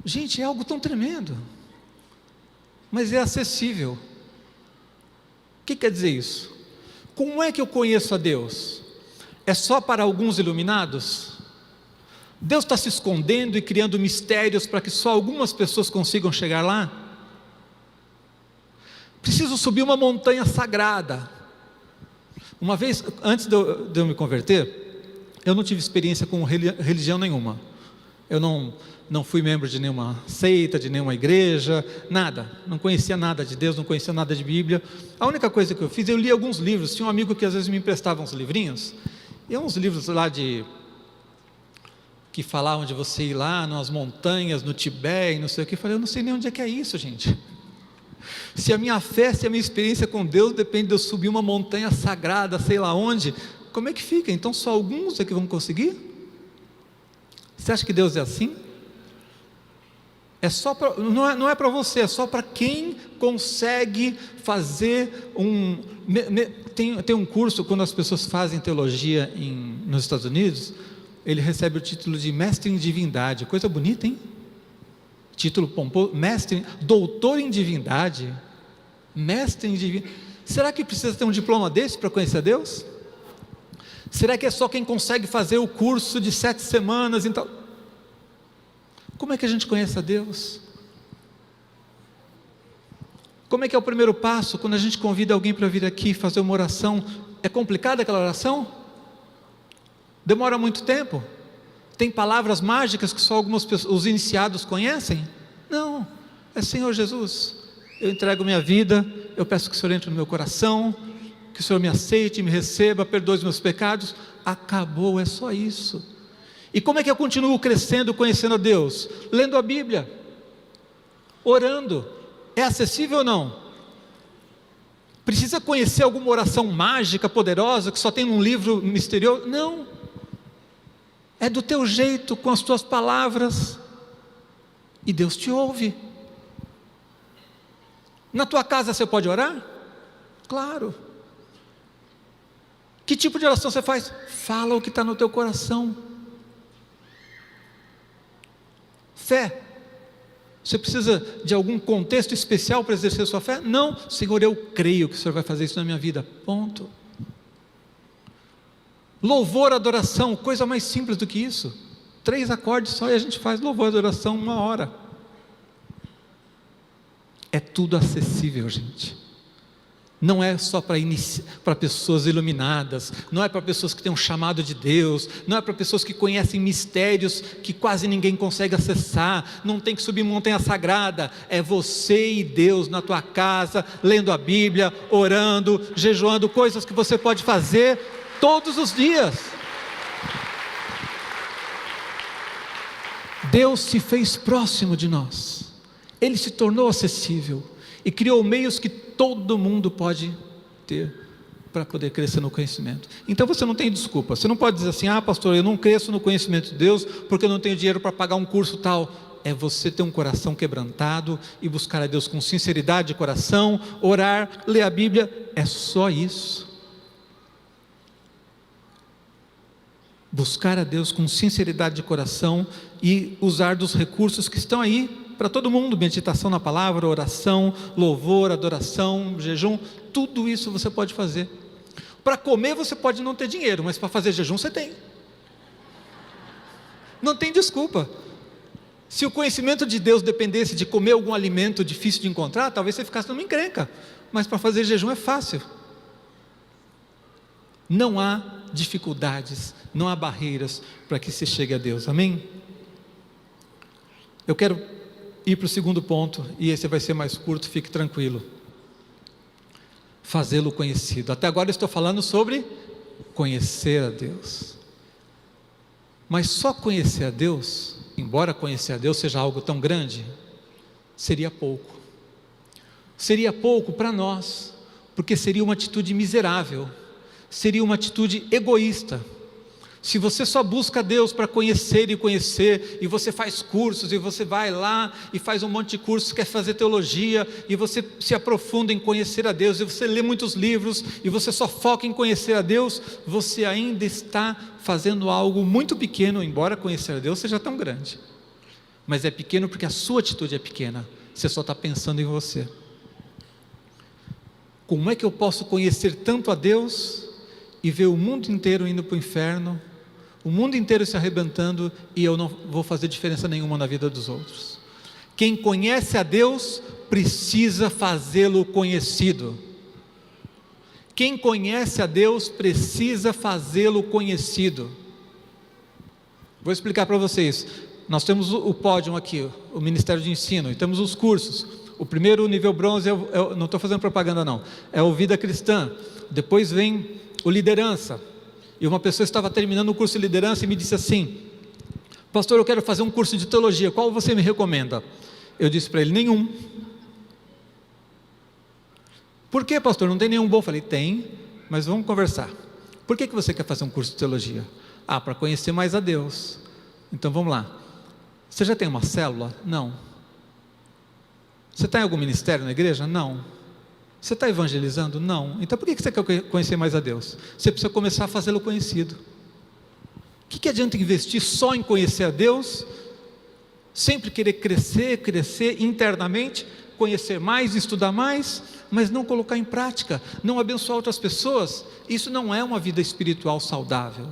gente, é algo tão tremendo, mas é acessível. O que quer dizer isso? Como é que eu conheço a Deus? É só para alguns iluminados? Deus está se escondendo e criando mistérios para que só algumas pessoas consigam chegar lá? Preciso subir uma montanha sagrada. Uma vez, antes de eu me converter, eu não tive experiência com religião nenhuma. Eu não fui membro de nenhuma seita, de nenhuma igreja, nada. Não conhecia nada de Deus, não conhecia nada de Bíblia. A única coisa que eu fiz, eu li alguns livros. Tinha um amigo que às vezes me emprestava uns livrinhos, e uns livros lá que falavam de você ir lá nas montanhas, no Tibete, e não sei o que. Eu falei, eu não sei nem onde é que é isso, gente. Se a minha fé, se a minha experiência com Deus depende de eu subir uma montanha sagrada, sei lá onde, como é que fica? Então só alguns é que vão conseguir? Você acha que Deus é assim? É só pra, não é para você, é só para quem consegue fazer tem um curso, quando as pessoas fazem teologia nos Estados Unidos, ele recebe o título de mestre em divindade. Coisa bonita, hein? Título pomposo, doutor em divindade, mestre em divindade. Será que precisa ter um diploma desse para conhecer a Deus? Será que é só quem consegue fazer o curso de 7 semanas? Então, como é que a gente conhece a Deus? Como é que é o primeiro passo, quando a gente convida alguém para vir aqui fazer uma oração? É complicada aquela oração? Demora muito tempo? Tem palavras mágicas que só algumas pessoas, os iniciados conhecem? Não, é Senhor Jesus, eu entrego minha vida, eu peço que o Senhor entre no meu coração, que o Senhor me aceite, me receba, perdoe os meus pecados. Acabou, é só isso. E como é que eu continuo crescendo, conhecendo a Deus? Lendo a Bíblia, orando. É acessível ou não? Precisa conhecer alguma oração mágica, poderosa, que só tem num livro misterioso? Não. É do teu jeito, com as tuas palavras, e Deus te ouve. Na tua casa você pode orar? Claro. Que tipo de oração você faz? Fala o que está no teu coração. Fé. Você precisa de algum contexto especial para exercer sua fé? Não, Senhor, eu creio que o Senhor vai fazer isso na minha vida, ponto. Louvor, adoração, coisa mais simples do que isso. 3 acordes só e a gente faz louvor, adoração 1 hora. É tudo acessível, gente. Não é só para pessoas iluminadas, não é para pessoas que têm um chamado de Deus, não é para pessoas que conhecem mistérios que quase ninguém consegue acessar, não tem que subir montanha sagrada. É você e Deus na tua casa, lendo a Bíblia, orando, jejuando, coisas que você pode fazer todos os dias. Deus se fez próximo de nós, Ele se tornou acessível e criou meios que todo mundo pode ter para poder crescer no conhecimento. Então você não tem desculpa, você não pode dizer assim, pastor, eu não cresço no conhecimento de Deus porque eu não tenho dinheiro para pagar um curso tal. É você ter um coração quebrantado e buscar a Deus com sinceridade de coração, orar, ler a Bíblia, é só isso. Buscar a Deus com sinceridade de coração e usar dos recursos que estão aí para todo mundo, meditação na palavra, oração, louvor, adoração, jejum, tudo isso você pode fazer. Para comer você pode não ter dinheiro, mas para fazer jejum você tem. Não tem desculpa. Se o conhecimento de Deus dependesse de comer algum alimento difícil de encontrar, talvez você ficasse numa encrenca, mas para fazer jejum é fácil. Não há dificuldades, não há barreiras para que se chegue a Deus, amém? Eu quero ir para o segundo ponto, e esse vai ser mais curto, fique tranquilo. Fazê-lo conhecido. Até agora eu estou falando sobre conhecer a Deus, mas só conhecer a Deus, embora conhecer a Deus seja algo tão grande, seria pouco para nós, porque seria uma atitude miserável, seria uma atitude egoísta, Se você só busca Deus para conhecer e conhecer, e você faz cursos, e você vai lá e faz um monte de cursos, quer fazer teologia, e você se aprofunda em conhecer a Deus, e você lê muitos livros, e você só foca em conhecer a Deus, você ainda está fazendo algo muito pequeno, embora conhecer a Deus seja tão grande. Mas é pequeno porque a sua atitude é pequena, você só está pensando em você. Como é que eu posso conhecer tanto a Deus e ver o mundo inteiro indo para o inferno, o mundo inteiro se arrebentando, e eu não vou fazer diferença nenhuma na vida dos outros? Quem conhece a Deus precisa fazê-lo conhecido. Quem conhece a Deus precisa fazê-lo conhecido. Vou explicar para vocês. Nós temos o pódio aqui, o Ministério de Ensino, e temos os cursos. O primeiro, nível bronze, não estou fazendo propaganda não, é o Vida Cristã. Depois vem o Liderança. E uma pessoa estava terminando o curso de liderança e me disse assim: pastor, eu quero fazer um curso de teologia, qual você me recomenda? Eu disse para ele: nenhum. Por que, pastor? Não tem nenhum bom? Eu falei: tem, mas vamos conversar. Por que você quer fazer um curso de teologia? Para conhecer mais a Deus. Então vamos lá. Você já tem uma célula? Não. Você está em algum ministério na igreja? Não. Você está evangelizando? Não. Então por que você quer conhecer mais a Deus? Você precisa começar a fazê-lo conhecido. O que adianta investir só em conhecer a Deus, sempre querer crescer internamente, conhecer mais, estudar mais, mas não colocar em prática, não abençoar outras pessoas? Isso não é uma vida espiritual saudável.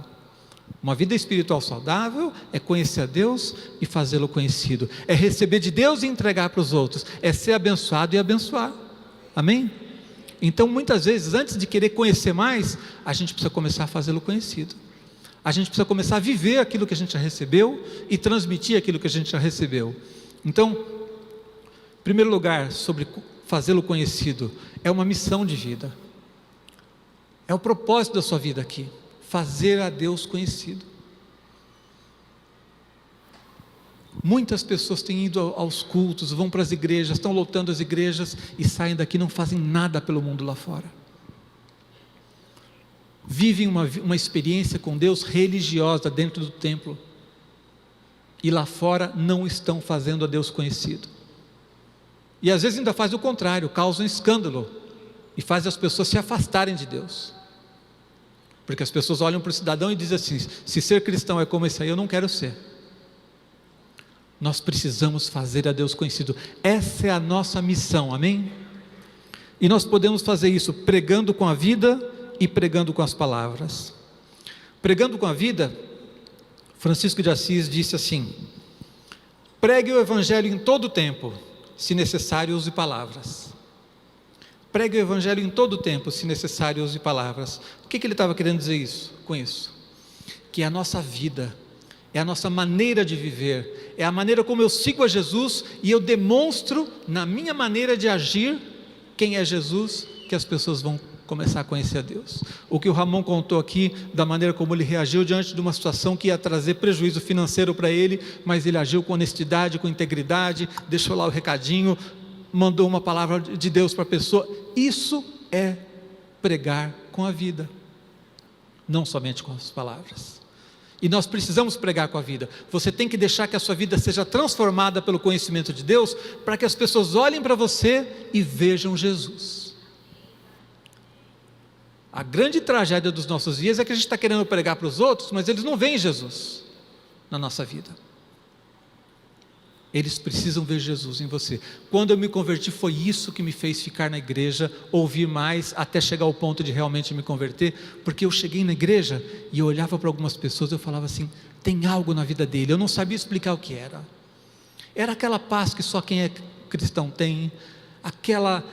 Uma vida espiritual saudável é conhecer a Deus e fazê-lo conhecido, é receber de Deus e entregar para os outros, é ser abençoado e abençoar. Amém? Então muitas vezes, antes de querer conhecer mais, a gente precisa começar a fazê-lo conhecido. A gente precisa começar a viver aquilo que a gente já recebeu e transmitir aquilo que a gente já recebeu. Então, em primeiro lugar, sobre fazê-lo conhecido, é uma missão de vida, é o propósito da sua vida aqui, fazer a Deus conhecido. Muitas pessoas têm ido aos cultos, vão para as igrejas, estão lotando as igrejas e saem daqui e não fazem nada pelo mundo lá fora. Vivem uma experiência com Deus religiosa dentro do templo, e lá fora não estão fazendo a Deus conhecido. E às vezes ainda fazem o contrário, causam escândalo e fazem as pessoas se afastarem de Deus, porque as pessoas olham para o cidadão e dizem assim: se ser cristão é como esse aí, eu não quero ser. Nós precisamos fazer a Deus conhecido, essa é a nossa missão, amém? E nós podemos fazer isso pregando com a vida e pregando com as palavras. Pregando com a vida, Francisco de Assis disse assim: pregue o evangelho em todo o tempo, se necessário use palavras. Pregue o evangelho em todo o tempo, se necessário use palavras. O que ele estava querendo dizer com isso? Que a nossa vida é a nossa maneira de viver, é a maneira como eu sigo a Jesus, e eu demonstro na minha maneira de agir quem é Jesus, que as pessoas vão começar a conhecer a Deus. O que o Ramon contou aqui, da maneira como ele reagiu diante de uma situação que ia trazer prejuízo financeiro para ele, mas ele agiu com honestidade, com integridade, deixou lá o recadinho, mandou uma palavra de Deus para a pessoa. Isso é pregar com a vida, não somente com as palavras. E nós precisamos pregar com a vida. Você tem que deixar que a sua vida seja transformada pelo conhecimento de Deus, para que as pessoas olhem para você e vejam Jesus. A grande tragédia dos nossos dias é que a gente está querendo pregar para os outros, mas eles não veem Jesus na nossa vida. Eles precisam ver Jesus em você. Quando eu me converti, foi isso que me fez ficar na igreja, ouvir mais, até chegar ao ponto de realmente me converter, porque eu cheguei na igreja e eu olhava para algumas pessoas e eu falava assim: tem algo na vida dele, eu não sabia explicar o que era. Era aquela paz que só quem é cristão tem,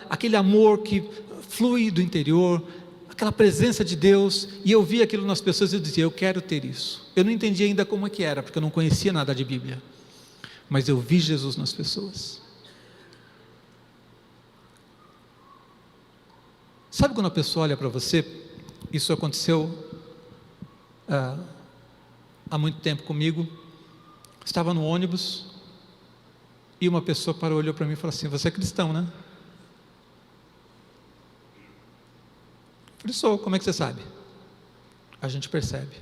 aquele amor que flui do interior, aquela presença de Deus, e eu via aquilo nas pessoas e eu dizia: eu quero ter isso. Eu não entendia ainda como é que era, porque eu não conhecia nada de Bíblia, mas eu vi Jesus nas pessoas. Sabe quando a pessoa olha para você? Isso aconteceu há muito tempo comigo. Estava no ônibus e uma pessoa parou, olhou para mim e falou assim: você é cristão, né? Eu falei: sou. Como é que você sabe? A gente percebe.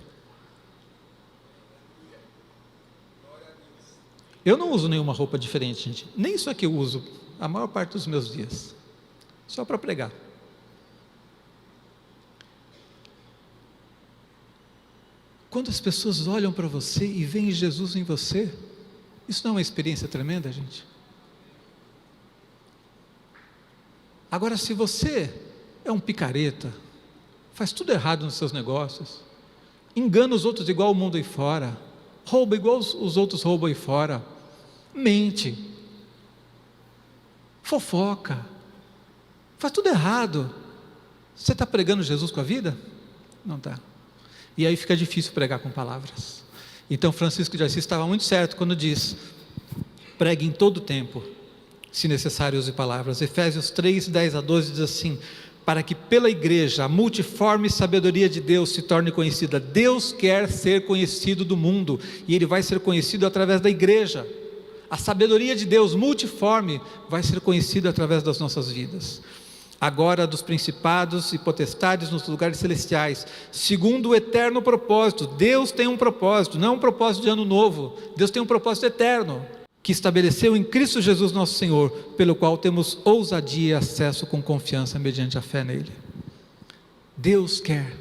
Eu não uso nenhuma roupa diferente, gente. Nem isso aqui eu uso a maior parte dos meus dias. Só para pregar. Quando as pessoas olham para você e veem Jesus em você, isso não é uma experiência tremenda, gente? Agora, se você é um picareta, faz tudo errado nos seus negócios, engana os outros igual o mundo aí fora, rouba igual os outros roubam aí fora, mente, fofoca, faz tudo errado, você está pregando Jesus com a vida? Não está. E aí fica difícil pregar com palavras. Então Francisco de Assis estava muito certo quando diz: pregue em todo tempo, se necessário use palavras. Efésios 3, 10 a 12 diz assim: para que pela igreja a multiforme sabedoria de Deus se torne conhecida. Deus quer ser conhecido do mundo, e Ele vai ser conhecido através da igreja. A sabedoria de Deus multiforme vai ser conhecida através das nossas vidas. Agora dos principados e potestades nos lugares celestiais, segundo o eterno propósito. Deus tem um propósito, não um propósito de ano novo. Deus tem um propósito eterno, que estabeleceu em Cristo Jesus nosso Senhor, pelo qual temos ousadia e acesso com confiança mediante a fé nele. Deus quer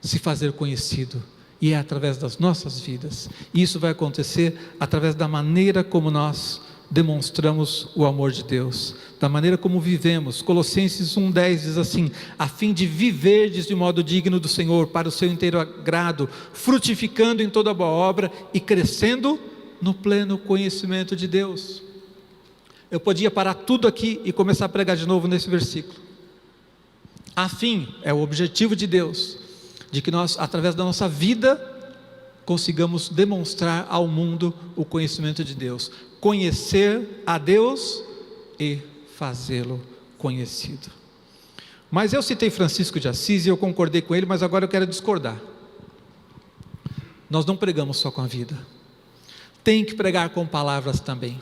se fazer conhecido, e é através das nossas vidas. E isso vai acontecer através da maneira como nós demonstramos o amor de Deus, da maneira como vivemos. Colossenses 1,10 diz assim: a fim de viverdes de modo digno do Senhor, para o seu inteiro agrado, frutificando em toda boa obra e crescendo no pleno conhecimento de Deus. Eu podia parar tudo aqui e começar a pregar de novo nesse versículo. A fim é o objetivo de Deus, de que nós, através da nossa vida, consigamos demonstrar ao mundo o conhecimento de Deus, conhecer a Deus e fazê-lo conhecido. Mas eu citei Francisco de Assis e eu concordei com ele, mas agora eu quero discordar. Nós não pregamos só com a vida, tem que pregar com palavras também.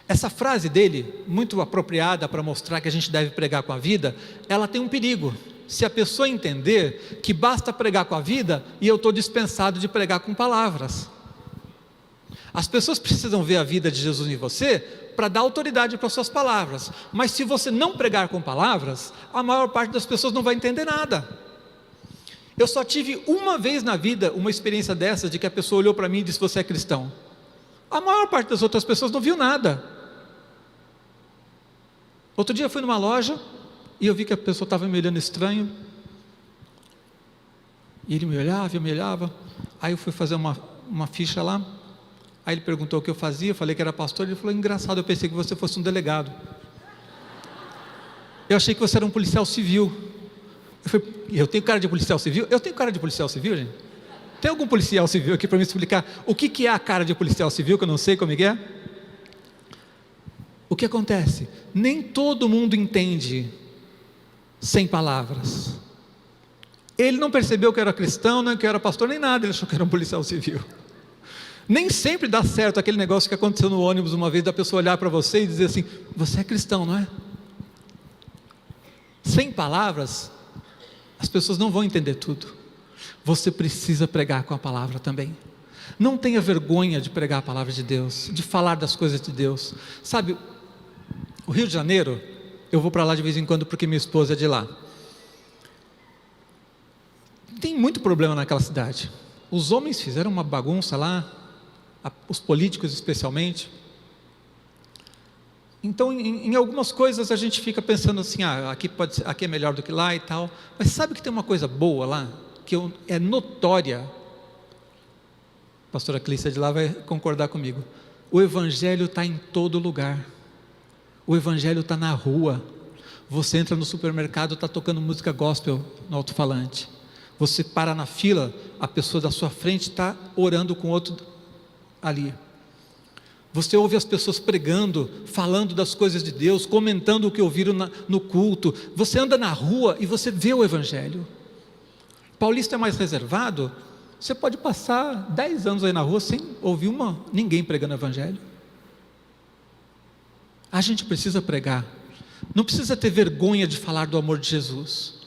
Essa frase dele, muito apropriada para mostrar que a gente deve pregar com a vida, ela tem um perigo. Se a pessoa entender que basta pregar com a vida e eu estou dispensado de pregar com palavras. As pessoas precisam ver a vida de Jesus em você para dar autoridade para suas palavras. Mas se você não pregar com palavras, a maior parte das pessoas não vai entender nada. Eu só tive uma vez na vida uma experiência dessa, de que a pessoa olhou para mim e disse: você é cristão. A maior parte das outras pessoas não viu nada. Outro dia eu fui numa loja e eu vi que a pessoa estava me olhando estranho, e ele me olhava, eu me olhava. Aí eu fui fazer uma ficha lá. Aí ele perguntou o que eu fazia, eu falei que era pastor. Ele falou: engraçado, eu pensei que você fosse um delegado. Eu achei que você era um policial civil. Eu falei: eu tenho cara de policial civil? Eu tenho cara de policial civil, gente? Tem algum policial civil aqui para me explicar o que é a cara de policial civil, que eu não sei como é que é? O que acontece? Nem todo mundo entende sem palavras. Ele não percebeu que eu era cristão, nem que eu era pastor, nem nada. Ele achou que era um policial civil. Nem sempre dá certo aquele negócio que aconteceu no ônibus uma vez, da pessoa olhar para você e dizer assim: você é cristão, não é? Sem palavras, as pessoas não vão entender tudo. Você precisa pregar com a palavra também. Não tenha vergonha de pregar a palavra de Deus, de falar das coisas de Deus. Sabe, o Rio de Janeiro, eu vou para lá de vez em quando porque minha esposa é de lá. Tem muito problema naquela cidade. Os homens fizeram uma bagunça lá, os políticos especialmente. Então em algumas coisas a gente fica pensando assim: aqui é melhor do que lá e tal. Mas sabe que tem uma coisa boa lá, que é notória? A pastora Clícia de lá vai concordar comigo. O evangelho está em todo lugar. O evangelho está na rua. Você entra no supermercado, está tocando música gospel no alto-falante. Você para na fila, a pessoa da sua frente está orando com outro ali. Você ouve as pessoas pregando, falando das coisas de Deus, comentando o que ouviram no culto. Você anda na rua e você vê o evangelho. Paulista é mais reservado. Você pode passar 10 anos aí na rua sem ouvir ninguém pregando o evangelho. A gente precisa pregar. Não precisa ter vergonha de falar do amor de Jesus.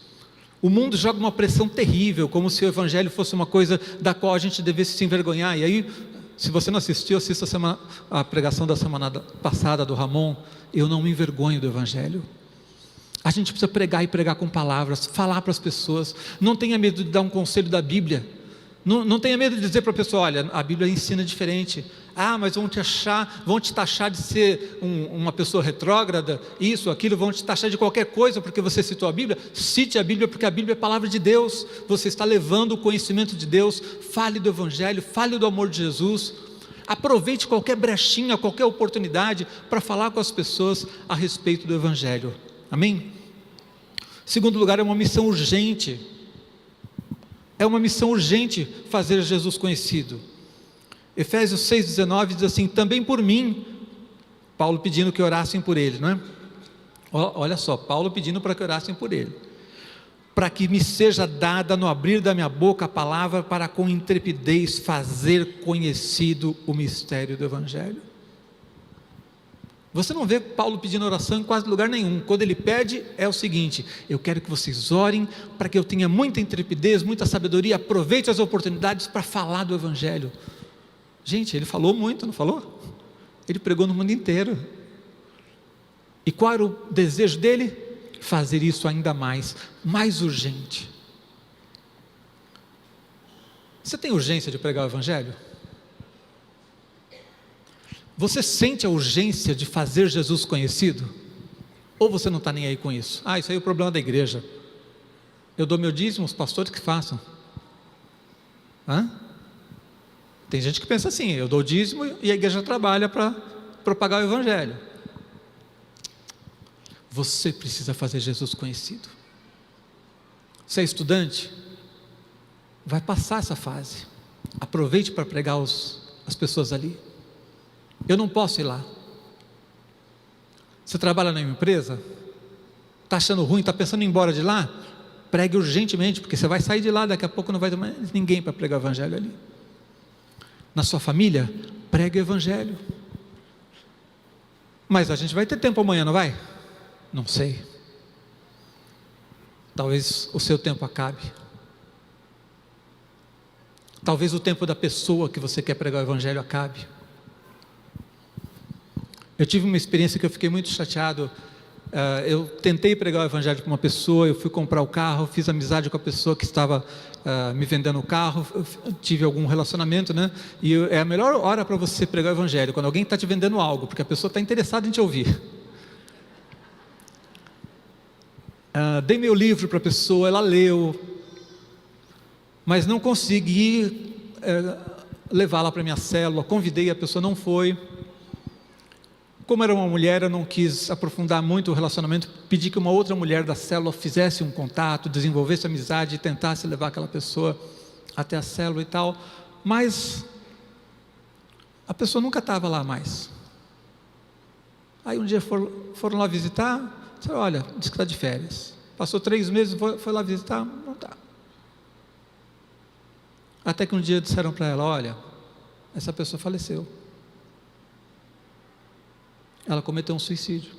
O mundo joga uma pressão terrível, como se o evangelho fosse uma coisa da qual a gente devesse se envergonhar. E aí Se você não assistiu, assista a pregação da semana passada do Ramon. Eu não me envergonho do Evangelho. A gente precisa pregar e pregar com palavras, falar para as pessoas. Não tenha medo de dar um conselho da Bíblia. Não tenha medo de dizer para a pessoa: olha, a Bíblia ensina diferente. Ah, mas vão te taxar de ser uma pessoa retrógrada, isso, aquilo, vão te taxar de qualquer coisa porque você citou a Bíblia. Cite a Bíblia, porque a Bíblia é a palavra de Deus. Você está levando o conhecimento de Deus. Fale do Evangelho, fale do amor de Jesus. Aproveite qualquer brechinha, qualquer oportunidade para falar com as pessoas a respeito do Evangelho. Amém? Segundo lugar, é uma missão urgente. É uma missão urgente fazer Jesus conhecido. Efésios 6,19 diz assim: também por mim, Paulo pedindo que orassem por ele, não é? Olha só, Paulo pedindo para que orassem por ele, para que me seja dada no abrir da minha boca a palavra para com intrepidez fazer conhecido o mistério do Evangelho. Você não vê Paulo pedindo oração em quase lugar nenhum. Quando ele pede é o seguinte: eu quero que vocês orem para que eu tenha muita intrepidez, muita sabedoria, aproveite as oportunidades para falar do Evangelho. Gente, ele falou muito, não falou? Ele pregou no mundo inteiro. E qual era o desejo dele? Fazer isso ainda mais urgente. Você tem urgência de pregar o Evangelho? Você sente a urgência de fazer Jesus conhecido? Ou você não está nem aí com isso? Ah, isso aí é o problema da igreja. Eu dou meu dízimo, os pastores que façam. Tem gente que pensa assim: eu dou dízimo e a igreja trabalha para propagar o Evangelho. Você precisa fazer Jesus conhecido. Você é estudante? Vai passar essa fase. Aproveite para pregar as pessoas ali. Eu não posso ir lá. Você trabalha numa empresa? Está achando ruim, está pensando em ir embora de lá? Pregue urgentemente, porque você vai sair de lá, daqui a pouco não vai ter mais ninguém para pregar o Evangelho ali. Na sua família, pregue o Evangelho. Mas a gente vai ter tempo amanhã, não vai? Não sei. Talvez o seu tempo acabe. Talvez o tempo da pessoa que você quer pregar o Evangelho acabe. Eu tive uma experiência que eu fiquei muito chateado. Eu tentei pregar o Evangelho para uma pessoa, eu fui comprar o carro, fiz amizade com a pessoa que estava me vendendo o carro, eu tive algum relacionamento, né? E é a melhor hora para você pregar o Evangelho, quando alguém está te vendendo algo, porque a pessoa está interessada em te ouvir. Dei meu livro para a pessoa, ela leu, mas não consegui levá-la para a minha célula, convidei, a pessoa não foi. Como era uma mulher, eu não quis aprofundar muito o relacionamento, pedi que uma outra mulher da célula fizesse um contato, desenvolvesse amizade e tentasse levar aquela pessoa até a célula e tal, mas a pessoa nunca estava lá mais. Aí um dia foram lá visitar, disseram: olha, disse que está de férias. Passou 3 meses, foi lá visitar, não está. Até que um dia disseram para ela: olha, essa pessoa faleceu. Ela cometeu um suicídio.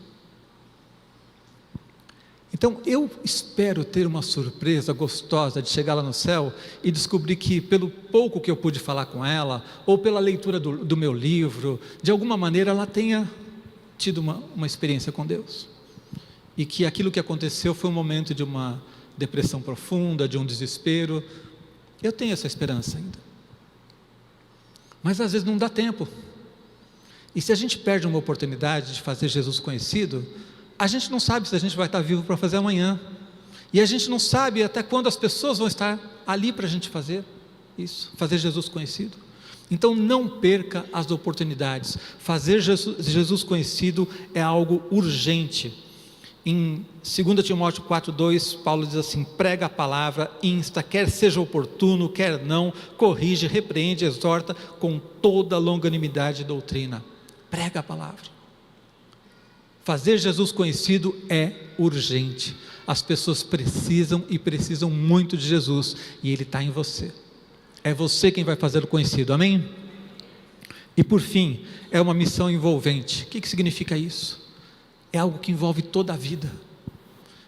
Então eu espero ter uma surpresa gostosa de chegar lá no céu e descobrir que, pelo pouco que eu pude falar com ela, ou pela leitura do meu livro, de alguma maneira ela tenha tido uma experiência com Deus, e que aquilo que aconteceu foi um momento de uma depressão profunda, de um desespero. Eu tenho essa esperança ainda, mas às vezes não dá tempo. E se a gente perde uma oportunidade de fazer Jesus conhecido, a gente não sabe se a gente vai estar vivo para fazer amanhã, e a gente não sabe até quando as pessoas vão estar ali para a gente fazer isso, fazer Jesus conhecido. Então não perca as oportunidades. Fazer Jesus conhecido é algo urgente. Em 2 Timóteo 4,2, Paulo diz assim: prega a palavra, insta, quer seja oportuno, quer não, corrige, repreende, exorta com toda longanimidade e doutrina. Prega a palavra. Fazer Jesus conhecido é urgente. As pessoas precisam e precisam muito de Jesus, e Ele está em você. É você quem vai fazer o conhecido, amém? E por fim, é uma missão envolvente. O que significa isso? É algo que envolve toda a vida,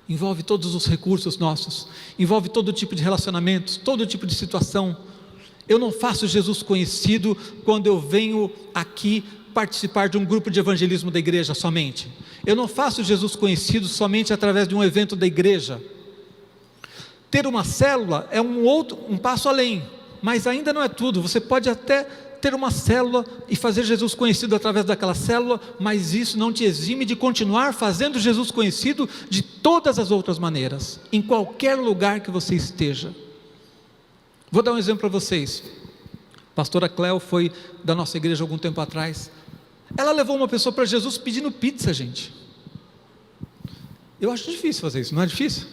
envolve todos os recursos nossos, envolve todo tipo de relacionamentos, todo tipo de situação. Eu não faço Jesus conhecido quando eu venho aqui participar de um grupo de evangelismo da igreja somente. Eu não faço Jesus conhecido somente através de um evento da igreja. Ter uma célula é um passo além, mas ainda não é tudo. Você pode até ter uma célula e fazer Jesus conhecido através daquela célula, mas isso não te exime de continuar fazendo Jesus conhecido de todas as outras maneiras, em qualquer lugar que você esteja. Vou dar um exemplo para vocês. A pastora Cléo foi da nossa igreja algum tempo atrás. Ela levou uma pessoa para Jesus pedindo pizza, gente. Eu acho difícil fazer isso, não é difícil?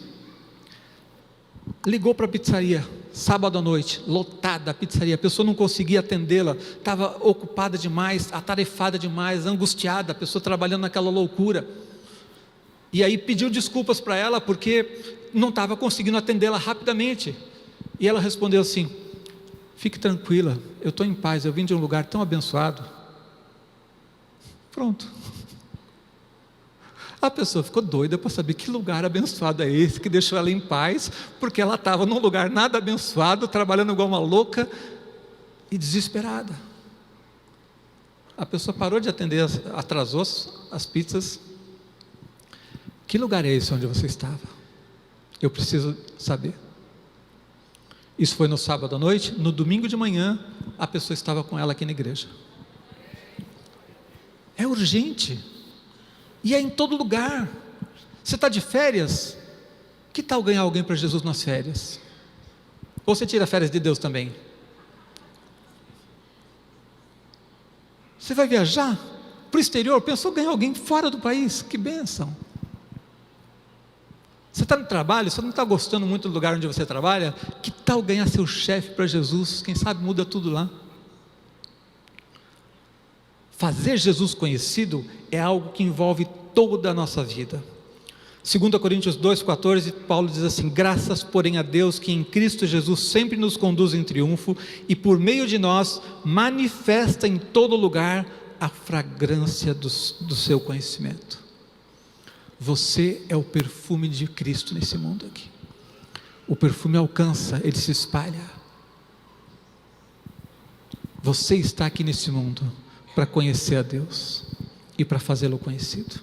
Ligou para a pizzaria, sábado à noite, lotada a pizzaria, a pessoa não conseguia atendê-la, estava ocupada demais, atarefada demais, angustiada, a pessoa trabalhando naquela loucura. E aí pediu desculpas para ela, porque não estava conseguindo atendê-la rapidamente. E ela respondeu assim: fique tranquila, eu estou em paz, eu vim de um lugar tão abençoado. Pronto. A pessoa ficou doida para saber que lugar abençoado é esse que deixou ela em paz, porque ela estava num lugar nada abençoado, trabalhando igual uma louca e desesperada. A pessoa parou de atender, atrasou as pizzas. Que lugar é esse onde você estava? Eu preciso saber. Isso foi no sábado à noite. No domingo de manhã, a pessoa estava com ela aqui na igreja. É urgente. E é em todo lugar. Você está de férias? Que tal ganhar alguém para Jesus nas férias? Ou você tira férias de Deus também? Você vai viajar para o exterior? Pensou ganhar alguém fora do país? Que bênção! Você está no trabalho, você não está gostando muito do lugar onde você trabalha? Que tal ganhar seu chefe para Jesus? Quem sabe muda tudo lá. Fazer Jesus conhecido é algo que envolve toda a nossa vida. 2 Coríntios 2,14, Paulo diz assim: graças porém a Deus que em Cristo Jesus sempre nos conduz em triunfo e por meio de nós manifesta em todo lugar a fragrância do seu conhecimento. Você é o perfume de Cristo nesse mundo aqui. O perfume alcança, ele se espalha. Você está aqui nesse mundo para conhecer a Deus e para fazê-lo conhecido.